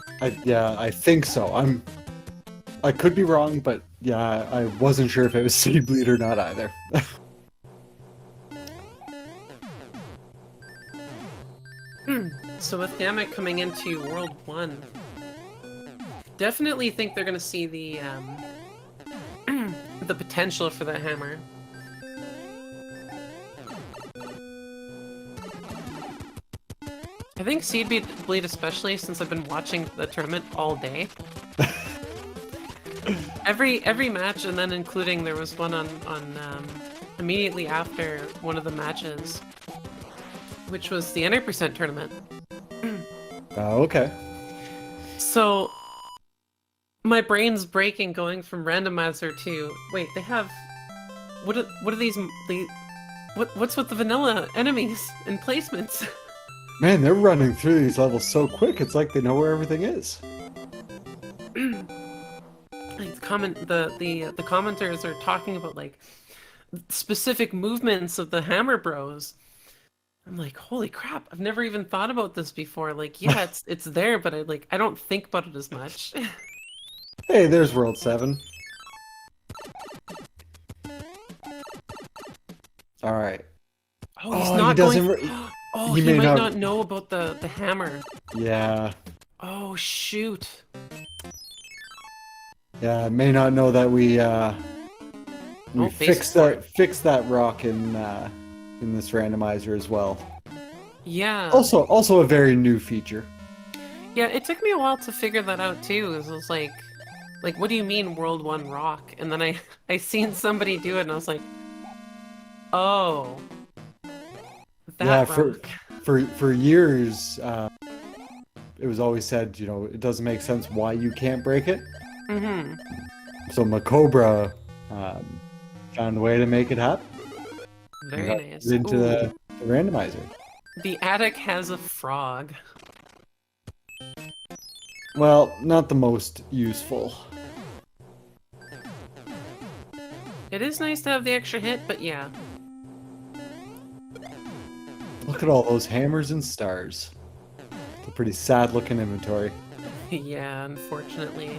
Yeah, I think so. I could be wrong, but yeah, I wasn't sure if it was seed bleed or not either. So with Niamek coming into World 1, definitely think they're gonna see the the potential for that hammer. I think Seed Bleed especially, since I've been watching the tournament all day. every match, and then including there was one on immediately after one of the matches, which was the 100% tournament. Oh, okay. So my brain's breaking going from randomizer to wait. They have what are these? What's with the vanilla enemies and placements? Man, they're running through these levels so quick. It's like they know where everything is. Like the commenters are talking about like specific movements of the Hammer Bros. I'm like, holy crap! I've never even thought about this before. Like, yeah, it's there, but I don't think about it as much. Hey, there's World 7. All right. Oh, he's Oh, not he doesn't. going. Oh, he he may might not- not know about the hammer. Yeah. Oh shoot! Yeah, I may not know that we basic fixed that rock in this randomizer as well. Yeah. Also a very new feature. Yeah, it took me a while to figure that out too. It was like, what do you mean World 1 rock? And then I seen somebody do it, and I was like, oh, that rock. For years, it was always said, it doesn't make sense why you can't break it. Mm-hmm. So Macobra found a way to make it happen. Very nice. Into the randomizer. The attic has a frog. Well, not the most useful. It is nice to have the extra hit, but yeah. Look at all those hammers and stars. It's a pretty sad looking inventory. Yeah, unfortunately.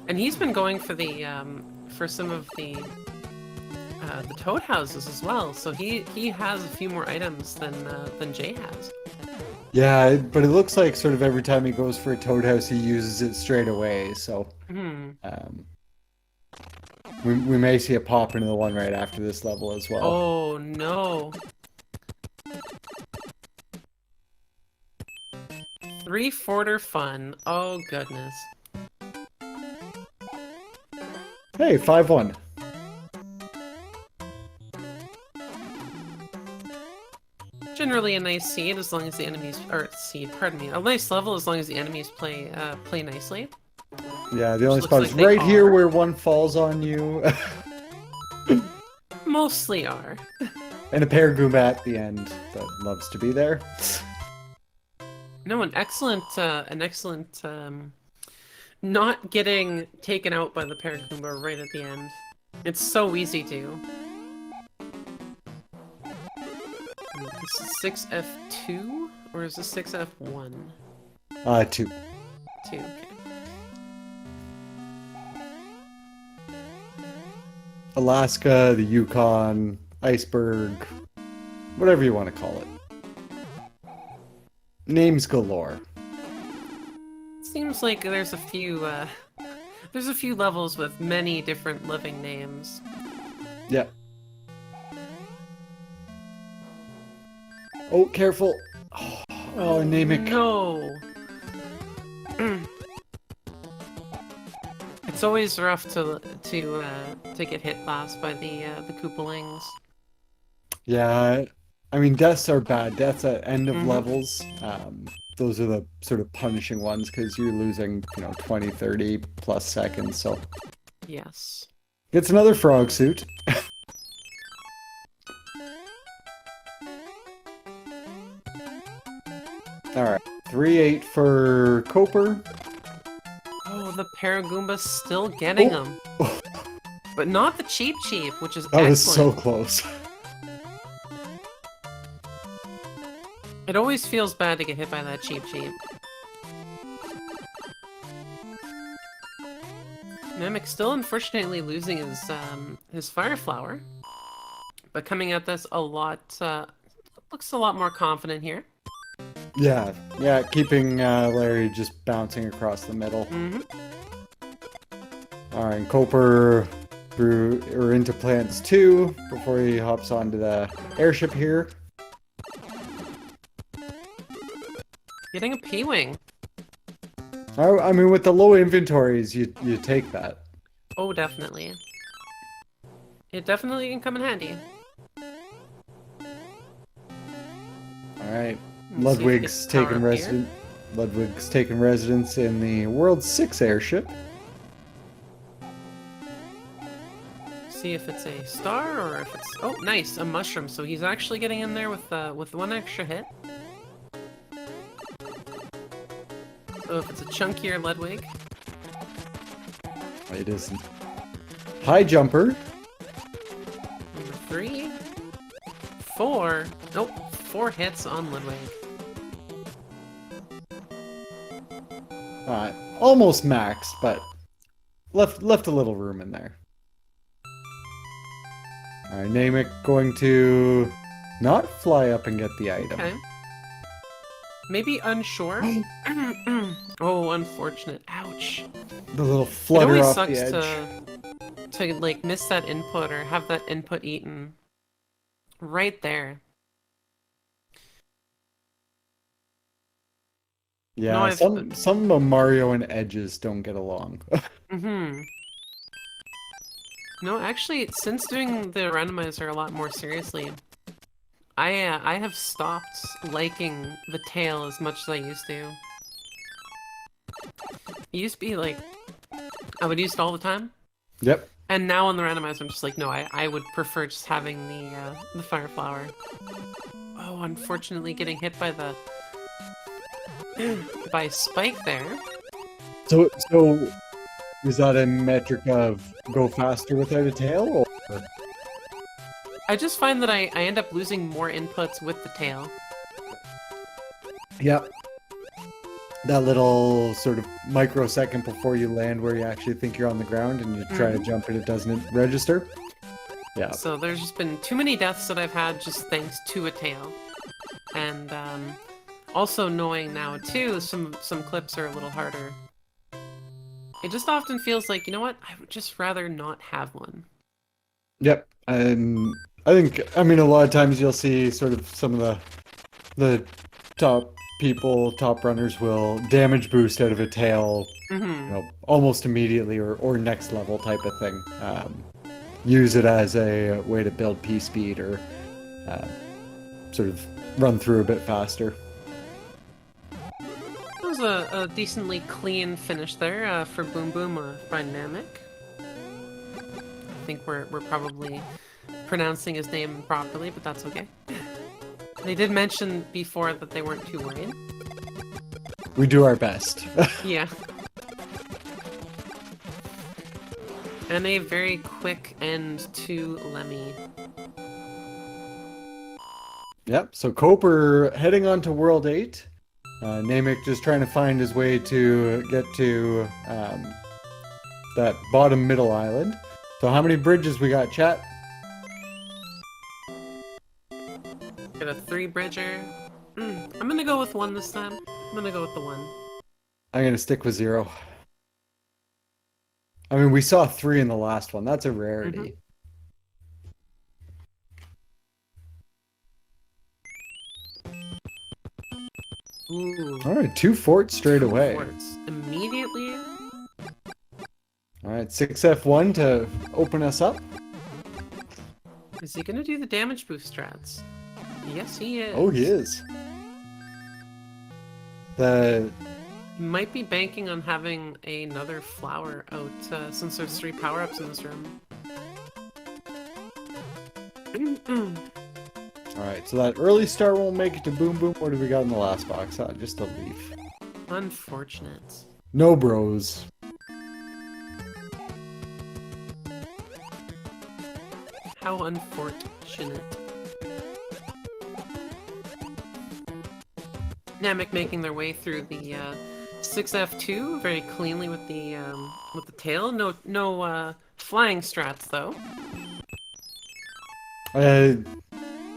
And he's been going for the for some of the toad houses as well, so he has a few more items than Jay has. Yeah, but it looks like sort of every time he goes for a toad house, he uses it straight away. So we may see a pop into the one right after this level as well. Oh no! 3-forter fun. Oh goodness. Hey, 5-1. Generally a nice seed as long as the enemies pardon me, a nice level as long as the enemies play nicely. Yeah, the only looks spot like is they right here are. where one falls on you. Mostly are. And a Paragoomba at the end that loves to be there. No, an excellent not getting taken out by the Paragoomba right at the end. It's so easy to. This is 6F2? Or is this 6F1? 2. 2, okay. Alaska, the Yukon, Iceberg, whatever you want to call it. Names galore. Seems like there's a few levels with many different living names. Yeah. Oh, careful. Oh, Niamek. No. It's always rough to get hit last by the Koopalings. Yeah, I mean, deaths are bad. Deaths at end of levels. Those are the sort of punishing ones because you're losing, 20, 30 plus seconds. So Yes. gets another frog suit. All right, 3-8 for Koper. Oh, the Paragoombas still getting Oh. him. But not the Cheep Cheep, which is That was so excellent. close. It always feels bad to get hit by that Cheep Cheep. Niamek still unfortunately losing his Fire Flower. But coming at this a lot, looks a lot more confident here. Yeah, keeping Larry just bouncing across the middle. Mm-hmm. Alright, Koper through or into plants 2 before he hops onto the airship here. Getting a P-Wing. I mean, with the low inventories, you take that. Oh, definitely. It definitely can come in handy. Alright, Let's see if it gets Ludwig's power taking up residence. Ludwig's taking residence in the World 6 airship. See if it's a star or if it's... Oh, nice, a mushroom. So he's actually getting in there with one extra hit. So if it's a chunkier Ludwig. It isn't. High jumper. Number 3. 4. Nope, 4 hits on Ludwig. Almost maxed, but left a little room in there. Alright, Niamek going to not fly up and get the item. Okay. Maybe unsure. Oh, unfortunate. Ouch. The little It flutter always off sucks the edge. to like miss that input or have that input eaten. Right there. Yeah, No, some of Mario and Edges don't get along. Mm-hmm. No, actually, since doing the randomizer a lot more seriously, I have stopped liking the tail as much as I used to. It used to be like, I would use it all the time, Yep. and now on the randomizer, I'm just like, no, I would prefer just having the Fire Flower. Oh, unfortunately, getting hit by the by Spike there. So is that a metric of go faster without a tail, or? I just find that I end up losing more inputs with the tail. Yep. That little sort of microsecond before you land where you actually think you're on the ground and you try to jump and it doesn't register. Yeah. So there's just been too many deaths that I've had just thanks to a tail. And also knowing now too, some clips are a little harder. It just often feels like, you know what, I would just rather not have one. Yep. And I mean, a lot of times you'll see sort of some of the top runners will damage boost out of a tail, you know, almost immediately or next level type of thing. Use it as a way to build P speed or sort of run through a bit faster. That was a decently clean finish there for Boom Boom by Niamek. I think we're probably pronouncing his name improperly, but that's okay. They did mention before that they weren't too worried. We do our best. Yeah. And a very quick end to Lemmy. Yep, so Koper heading on to World 8. Niamek just trying to find his way to get to that bottom middle island. So how many bridges we got, chat? Got a 3-bridger. I'm gonna go with 1 this time. I'm gonna go with the 1. I'm gonna stick with 0. I mean, we saw 3 in the last one. That's a rarity. Ooh. Alright, 2 forts straight 2 away. forts. Immediately. Alright, 6F1 to open us up. Is he gonna do the damage boost strats? Yes, he is. Oh, he is. He might be banking on having another flower out since there's 3 power-ups in this room. Alright, so that early star won't make it to Boom Boom. What do we got in the last box? Just a leaf. Unfortunate. No bros. How unfortunate. Niamek making their way through the 6F2 very cleanly with the tail. No flying strats though.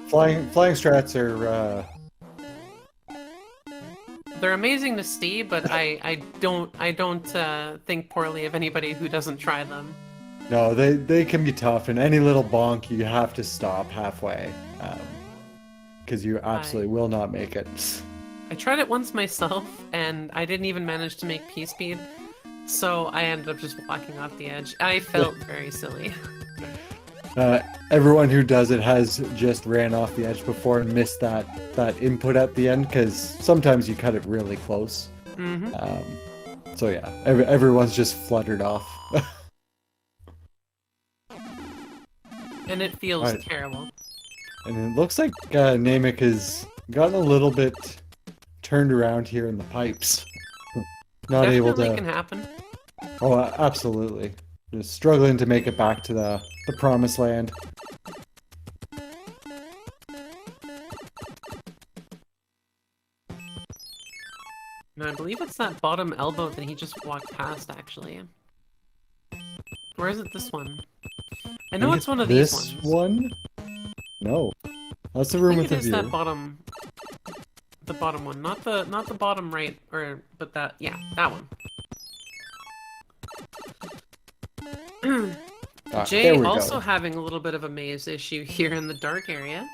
Flying strats are they're amazing to see, but I don't think poorly of anybody who doesn't try them. no, they can be tough, and any little bonk you have to stop halfway, because you absolutely will not make it. I tried it once myself, and I didn't even manage to make P-speed, so I ended up just walking off the edge. I felt very silly. Everyone who does it has just ran off the edge before and missed that input at the end, because sometimes you cut it really close. Mm-hmm. So yeah, everyone's just fluttered off. And it feels terrible. And it looks like Niamek has gotten a little bit turned around here in the pipes. Not Definitely able to. Can happen. Oh, absolutely. Just struggling to make it back to the promised land. No, I believe it's that bottom elbow that he just walked past, actually. Or is it this one? I know it's one of these ones. This one? No. That's the room with the view. That bottom... The bottom one. Not the bottom right, but that... Yeah, that one. Jay also having a little bit of a maze issue here in the dark area.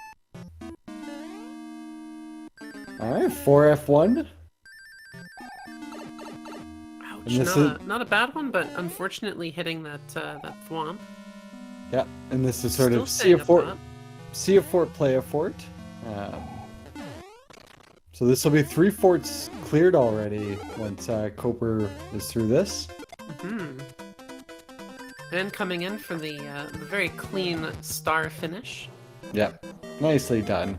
Alright, 4F1. Ouch, not a bad one, but unfortunately hitting that thwomp. Yeah, and this is sort of see a fort, play a fort. So this will be 3 forts cleared already once Koper is through this. Mm-hmm. And coming in for the very clean star finish. Yep, nicely done.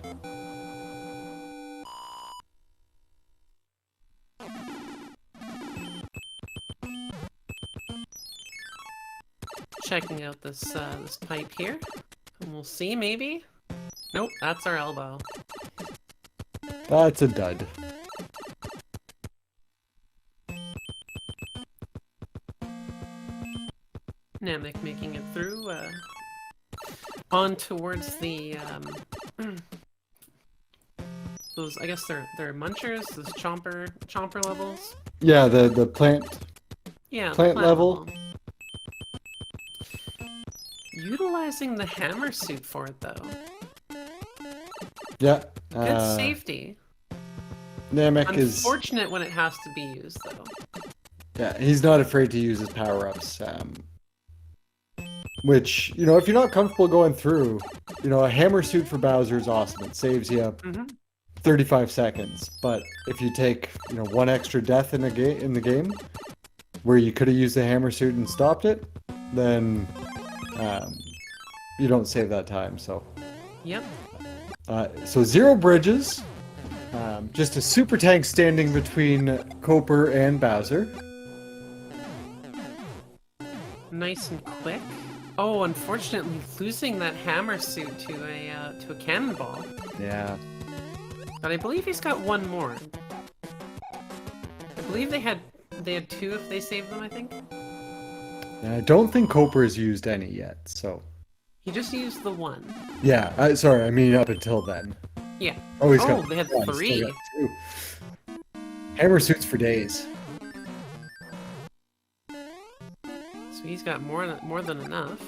Checking out this this pipe here, and we'll see maybe. Nope, that's our elbow. That's a dud. Niamek making it through, on towards the those, I guess they're munchers, those chomper levels. Yeah, the plant. Yeah, plant level. Utilizing the hammer suit for it though. Yeah. Good safety. Niamek is unfortunate when it has to be used though. Yeah, he's not afraid to use his power-ups. Which, you know, if you're not comfortable going through, you know, a hammer suit for Bowser is awesome. It saves you 35 seconds. But if you take, you know, 1 extra death in the game, where you could have used the hammer suit and stopped it, then you don't save that time. So. Yep. So 0 bridges. Just a super tank standing between Koper and Bowser. Nice and quick. Oh, unfortunately, losing that hammer suit to a cannonball. Yeah. But I believe he's got 1 more. I believe they had 2 if they saved them. I think. And I don't think Koper has used any yet. So. He just used the 1. Yeah. Sorry, I mean up until then. Yeah. Oh, he's got they had 3. Got 2. Hammer suits for days. So he's got more than enough.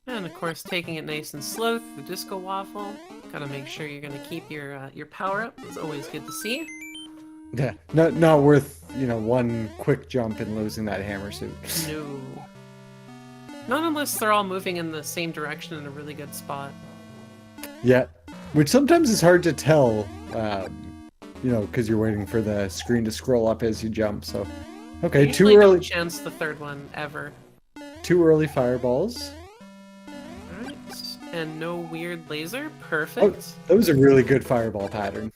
And of course, taking it nice and slow through the disco waffle. Gotta make sure you're gonna keep your power up. It's always good to see. Yeah, not worth, you know, 1 quick jump and losing that hammer suit. No. Not unless they're all moving in the same direction in a really good spot. Yeah, which sometimes is hard to tell, you know, because you're waiting for the screen to scroll up as you jump. So, okay, too early. Don't chance the 3rd one ever. 2 early fireballs. All right, and no weird laser. Perfect. Oh, that was a really good fireball pattern.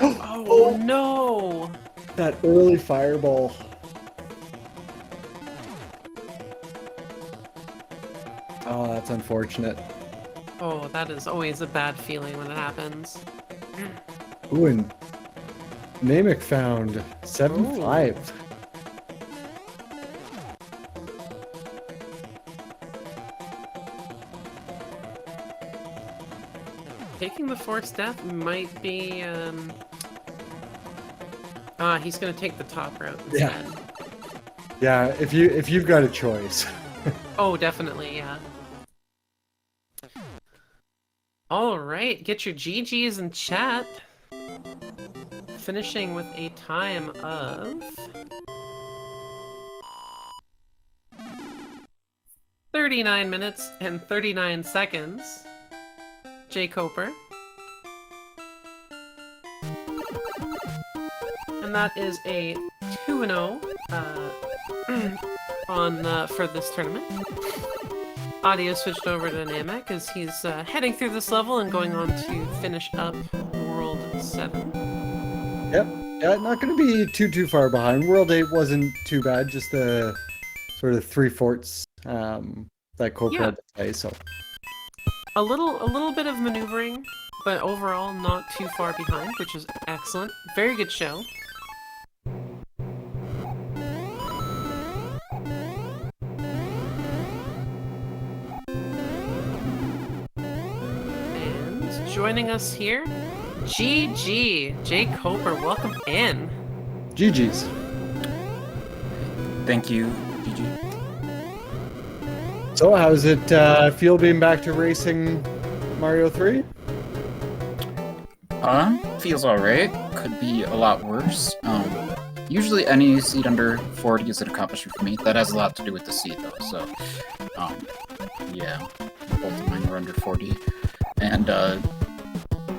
Oh no! That early fireball. Oh, that's unfortunate. Oh, that is always a bad feeling when it happens. Ooh, and Namek found 7-5. Taking the forced death might be, he's gonna take the top route instead. Yeah, if you've got a choice. Oh, definitely, yeah. Alright, get your GGs in chat. Finishing with a time of... 39 minutes and 39 seconds. jkoper. And that is a 2-0 on for this tournament. Audio switched over to Niamek as he's heading through this level and going on to finish up World 7. Yep. Yeah, not going to be too far behind. World 8 wasn't too bad, just the sort of 3/4 that Copra had to play, so. A little bit of maneuvering, but overall not too far behind, which is excellent. Very good show. And joining us here, GG, jkoper, welcome in. GG's. Thank you, GG. So, how's it feel being back to racing Mario 3? Feels alright. Could be a lot worse. Usually any seed under 40 is an accomplishment for me. That has a lot to do with the seed though, so, yeah. Both of mine were under 40. And,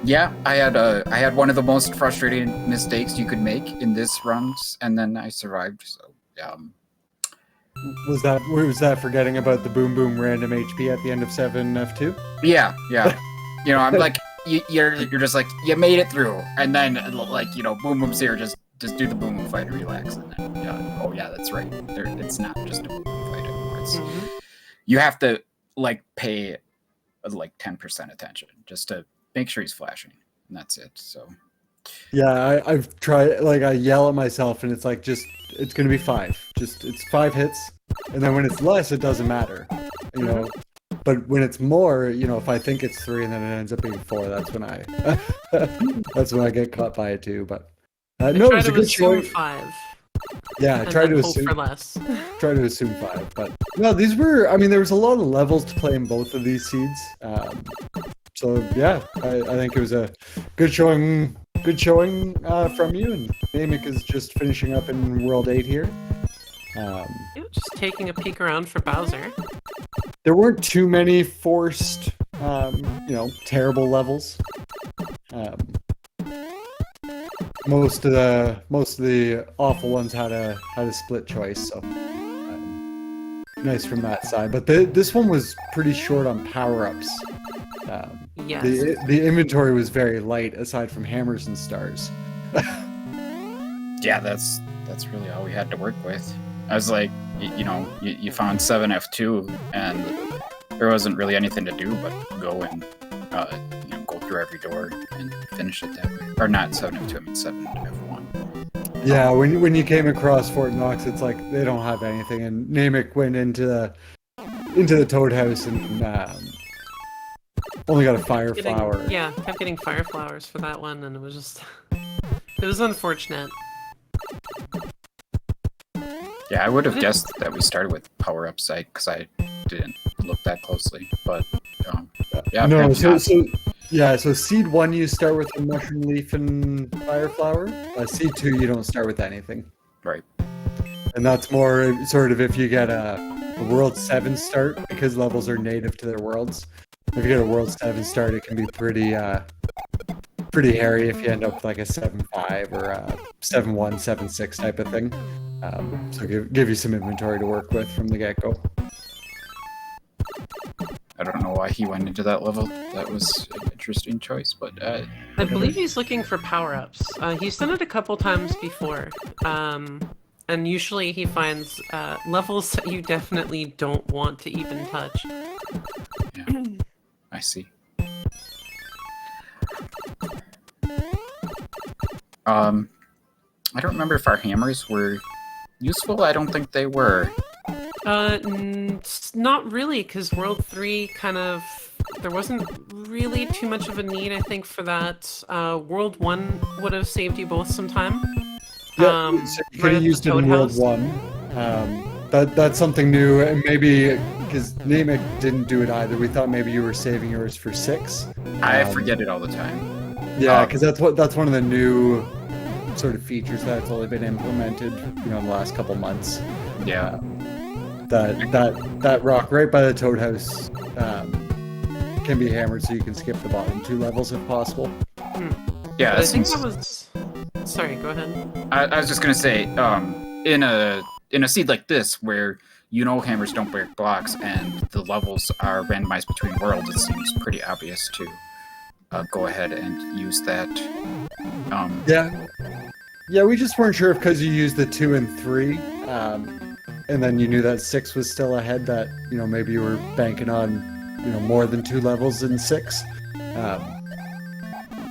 yeah, I had one of the most frustrating mistakes you could make in this runs, and then I survived, so, Was that forgetting about the boom random HP at the end of 7F2? Yeah. You know, I'm like, you're just like, you made it through, and then, like, you know, boom's here, just do the boom fight and relax, and then, oh yeah, that's right. It's not just a boom fight anymore. It's, you have to, like, pay, like, 10% attention, just to make sure he's flashing, and that's it, so. Yeah, I've tried, like, I yell at myself, and it's like, it's gonna be 5. It's 5 hits, and then when it's less, it doesn't matter, you know? But when it's more, you know, if I think it's 3 and then it ends up being 4, that's when I get caught by it too, but... no, it was a good show. 5. Yeah, try to assume for less. Try to assume 5, but no, these were. I mean, there was a lot of levels to play in both of these seeds. So yeah, I think it was a good showing. Good showing from you, and Niamek is just finishing up in World 8 here. Just taking a peek around for Bowser. There weren't too many forced, you know, terrible levels. Most of the awful ones had a split choice, so nice from that side. But this one was pretty short on power-ups. Yes. The inventory was very light, aside from hammers and stars. Yeah, that's really all we had to work with. I was like, you know, you found 7F2, and there wasn't really anything to do but go and you know, go through every door and finish it that way. Or not 7F2, I mean 7F1. Yeah, when you came across Fort Knox, it's like they don't have anything, and Niamek went into the Toad House and only got a fire flower. Yeah, kept getting fire flowers for that one, and it was just it was unfortunate. Yeah, I would have guessed that we started with power-up site because I didn't look that closely, but yeah. No, so seed 1 you start with a mushroom leaf and fire flower. Seed 2 you don't start with anything. Right. And that's more sort of if you get a World 7 start, because levels are native to their worlds. If you get a World 7 start, it can be pretty hairy if you end up with like a 7-5 or a 7-1, 7-6 type of thing. So give you some inventory to work with from the get-go. I don't know why he went into that level. That was interesting choice, but I believe he's looking for power-ups. He's done it a couple times before. And usually he finds levels that you definitely don't want to even touch. yeah, I see. I don't remember if our hammers were useful. I don't think they were. Not really, because World 3 kind of... There wasn't really too much of a need, I think, for that. World 1 would have saved you both some time. Yeah, so you could right have at used the it in Toad World House. 1. That's something new, and maybe because Niamek didn't do it either. We thought maybe you were saving yours for 6. I forget it all the time. Yeah, because that's one of the new sort of features that's only been implemented, in the last couple months. Yeah. That rock right by the Toad House can be hammered, so you can skip the bottom 2 levels if possible. Yeah, I think that was... Sorry, go ahead. I was just gonna say, in a seed like this, where hammers don't break blocks and the levels are randomized between worlds, it seems pretty obvious to go ahead and use that. Yeah, we just weren't sure if because you used the 2 and 3, and then you knew that 6 was still ahead, that maybe you were banking on more than 2 levels in 6,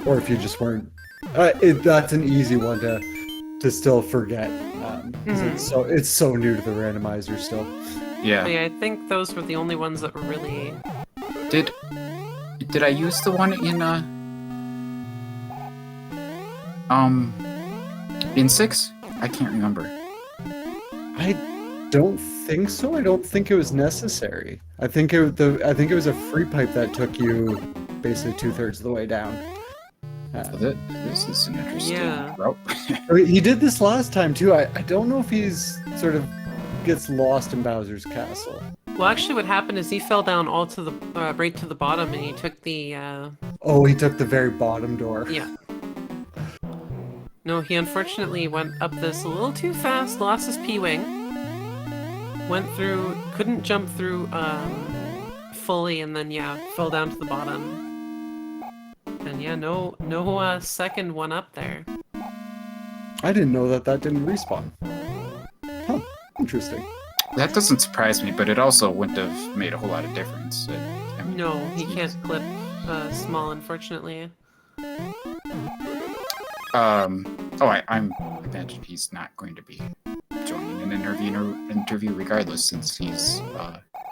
or if you just weren't. That's an easy one to still forget, because it's so new to the randomizer still. Yeah. Yeah, I think those were the only ones that were really... Did I use the one in 6? I can't remember. I don't think so. I don't think it was necessary. I think it was a free pipe that took you basically 2/3 of the way down. This is an interesting route. He did this last time too. I don't know if he's sort of gets lost in Bowser's castle. Well, actually, what happened is he fell down all to the right to the bottom, and he took the. Oh, he took the very bottom door. Yeah. No, he unfortunately went up this a little too fast, lost his P-wing, went through, couldn't jump through fully, and then fell down to the bottom. And no second one up there. I didn't know that didn't respawn. Huh, interesting. That doesn't surprise me, but it also wouldn't have made a whole lot of difference. No, he can't clip small, unfortunately. I'm imagine he's not going to be joining an interview regardless, since he's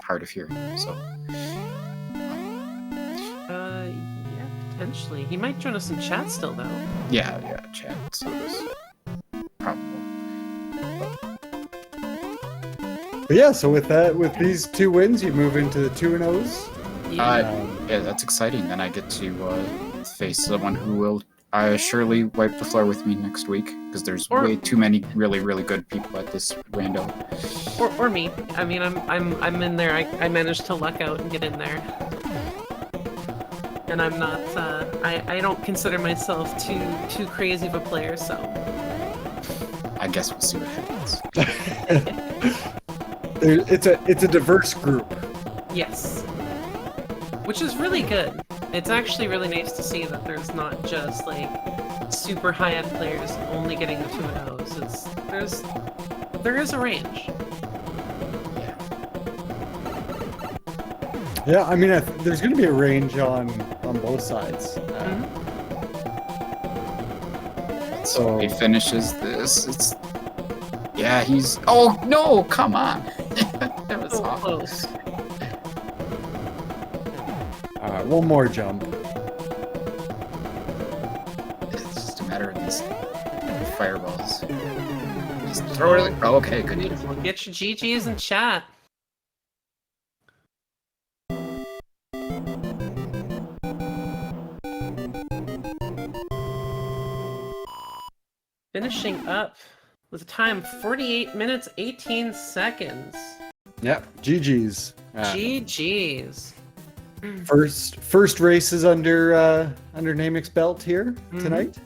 hard of hearing. So. Yeah, potentially. He might join us in chat still, though. Yeah, chat sounds probable. But yeah, so with these 2 wins, you move into the 2-0s. Yeah. Yeah, that's exciting. Then I get to face someone who will surely wipe the floor with me next week, because there's way too many really, really good people at this rando. Or me. I mean, I'm in there. I managed to luck out and get in there. And I'm not. I don't consider myself too crazy of a player, so. I guess we'll see what happens. It's a diverse group. Yes. Which is really good. It's actually really nice to see that there's not just like super high-end players only getting the 2-0s. There is a range. Yeah, I mean, there's going to be a range on both sides. So he finishes this. He's. Oh no! Come on! That was So awful. close. Alright, one more jump. It's just a matter of these fireballs. Just throw it. Oh, okay, good. Beautiful. Get your GGs in chat. Finishing up with a time of 48 minutes 18 seconds. Yep, GG's. GG's. First races under Niamek's belt here tonight.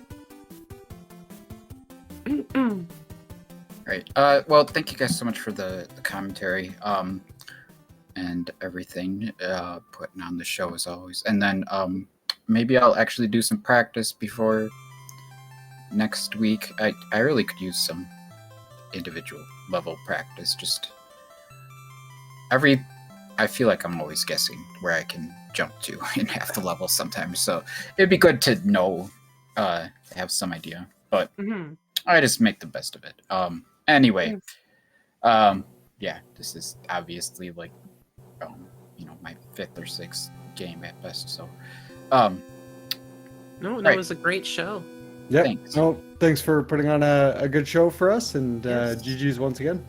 Right. Well, thank you guys so much for the commentary and everything, putting on the show as always. And then maybe I'll actually do some practice before next week. I really could use some individual level practice. Just I feel like I'm always guessing where I can jump to in half the level sometimes. So it'd be good to know, have some idea. But I just make the best of it. Anyway, yeah, this is obviously like, my 5th or 6th game at best. So, No, that right. was a great show. Yeah. Thanks. No, thanks for putting on a good show for us, and Yes. GG's once again.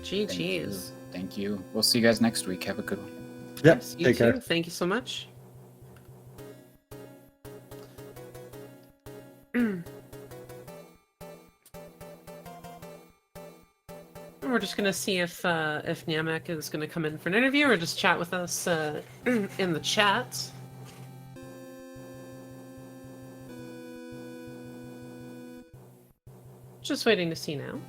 GG's. Thank you. We'll see you guys next week. Have a good one. Yep. Yes, you Take too. care. Thank you so much. We're just gonna see if Niamek is gonna come in for an interview or just chat with us in the chat. Just waiting to see now.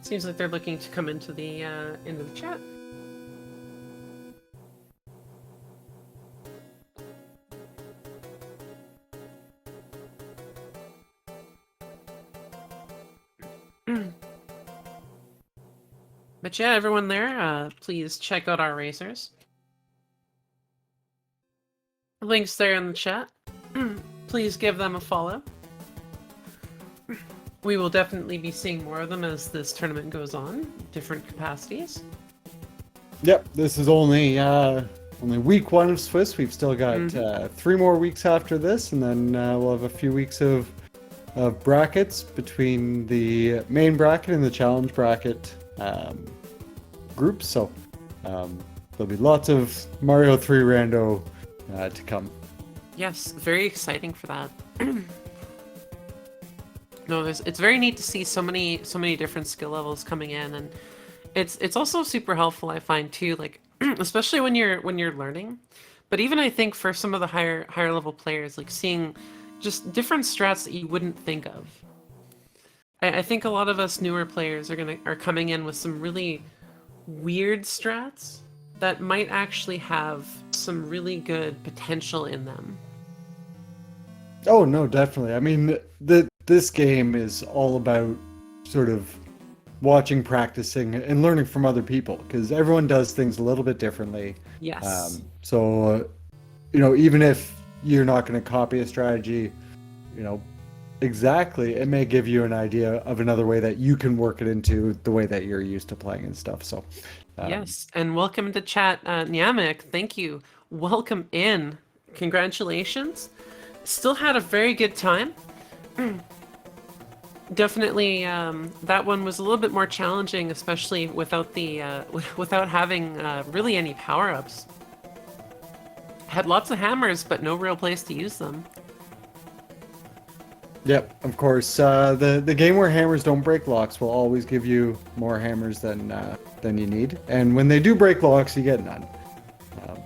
Seems like they're looking to come into the chat. But yeah, everyone there, please check out our racers. Links there in the chat. Please give them a follow. We will definitely be seeing more of them as this tournament goes on, different capacities. Yep, this is only week 1 of Swiss. We've still got 3 more weeks after this, and then we'll have a few weeks of brackets between the main bracket and the challenge bracket groups. So there'll be lots of Mario 3 Rando to come. Yes, very exciting for that. No, it's very neat to see so many different skill levels coming in, and it's also super helpful, I find too, like especially when you're learning. But even I think for some of the higher level players, like seeing just different strats that you wouldn't think of. I think a lot of us newer players are coming in with some really weird strats that might actually have some really good potential in them. Oh no, definitely. I mean, this game is all about sort of watching, practicing, and learning from other people, because everyone does things a little bit differently. Yes. So, even if you're not going to copy a strategy, exactly, it may give you an idea of another way that you can work it into the way that you're used to playing and stuff. So, yes, and welcome to chat, Niamek. Thank you. Welcome in. Congratulations. Still had a very good time. Definitely, that one was a little bit more challenging, especially without the without having really any power-ups. Had lots of hammers, but no real place to use them. Yep, of course. The game where hammers don't break locks will always give you more hammers than you need, and when they do break locks, you get none.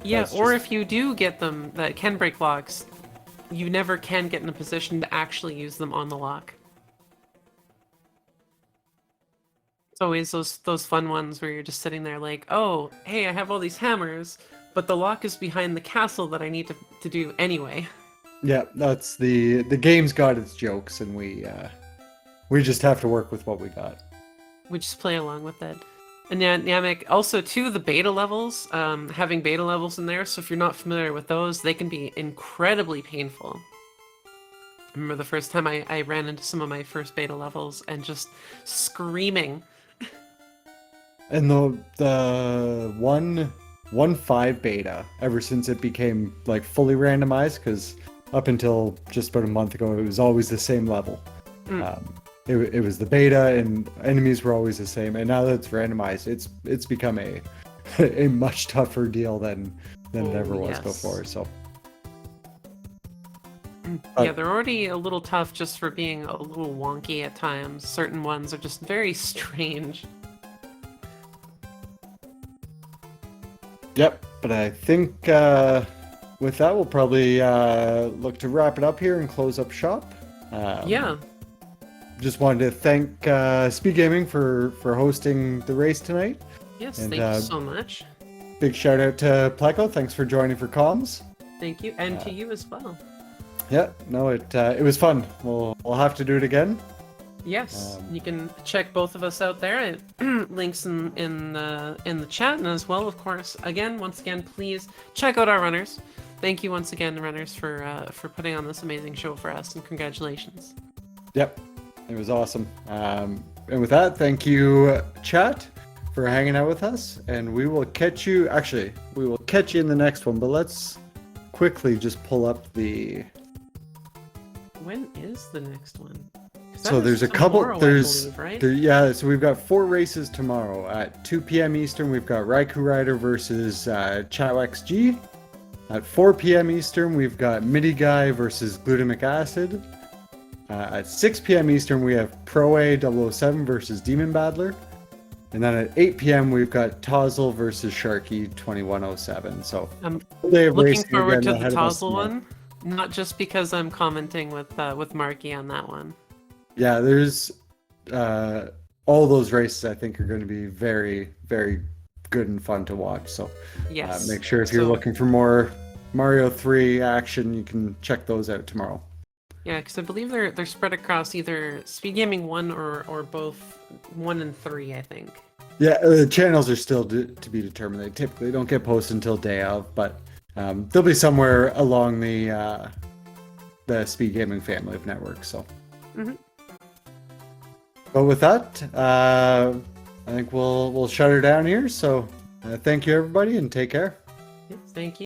Yeah, or if you do get them that can break locks, you never can get in a position to actually use them on the lock. It's always those fun ones where you're just sitting there like, oh, hey, I have all these hammers, but the lock is behind the castle that I need to do anyway. Yeah, that's the game's got its jokes, and we just have to work with what we got. We just play along with it. And Niamek, also too, the beta levels, having beta levels in there, so if you're not familiar with those, they can be incredibly painful. I remember the first time I ran into some of my first beta levels and just screaming. And the 1.5 beta, ever since it became like fully randomized, because up until just about a month ago, it was always the same level. It was the beta, and enemies were always the same. And now that it's randomized, it's become a much tougher deal than it ever was before. So yeah, they're already a little tough just for being a little wonky at times. Certain ones are just very strange. Yep, but I think with that, we'll probably look to wrap it up here and close up shop. Yeah. Just wanted to thank SpeedGaming for hosting the race tonight. Yes, and, thank you so much. Big shout out to Pleco. Thanks for joining for comms. Thank you, and to you as well. Yeah, no, it was fun. We'll have to do it again. Yes, you can check both of us out there. Links in the chat, and as well, of course. Once again, please check out our runners. Thank you once again, runners, for putting on this amazing show for us, and congratulations. Yep, it was awesome. And with that, thank you, chat, for hanging out with us. And we will catch you. Actually, we will catch you in the next one. But let's quickly just pull up the. When is the next one? So there's a couple. Tomorrow, There's I believe, right? yeah. So we've got 4 races tomorrow at 2 p.m. Eastern. We've got Raikou Rider versus XG. At 4 p.m. Eastern, we've got Midi Guy versus Glutamic Acid. At 6 p.m. Eastern, we have Pro A 007 versus Demon Battler. And then at 8 p.m., we've got Tozzle versus Sharky 2107. So I'm day of looking racing forward to again the ahead of us Tozzle tomorrow. one, not just because I'm commenting with Marky on that one. Yeah, there's all those races. I think are going to be very, very good and fun to watch. So Yes. make sure if you're So- looking for more Mario 3 action, you can check those out tomorrow. Yeah, because I believe they're spread across either SpeedGaming 1 or both 1 and 3, I think. Yeah, the channels are still to be determined. They typically don't get posted until day of, but they'll be somewhere along the SpeedGaming family of networks. So, But with that, I think we'll shut her down here. So, thank you everybody, and take care. Yes, thank you.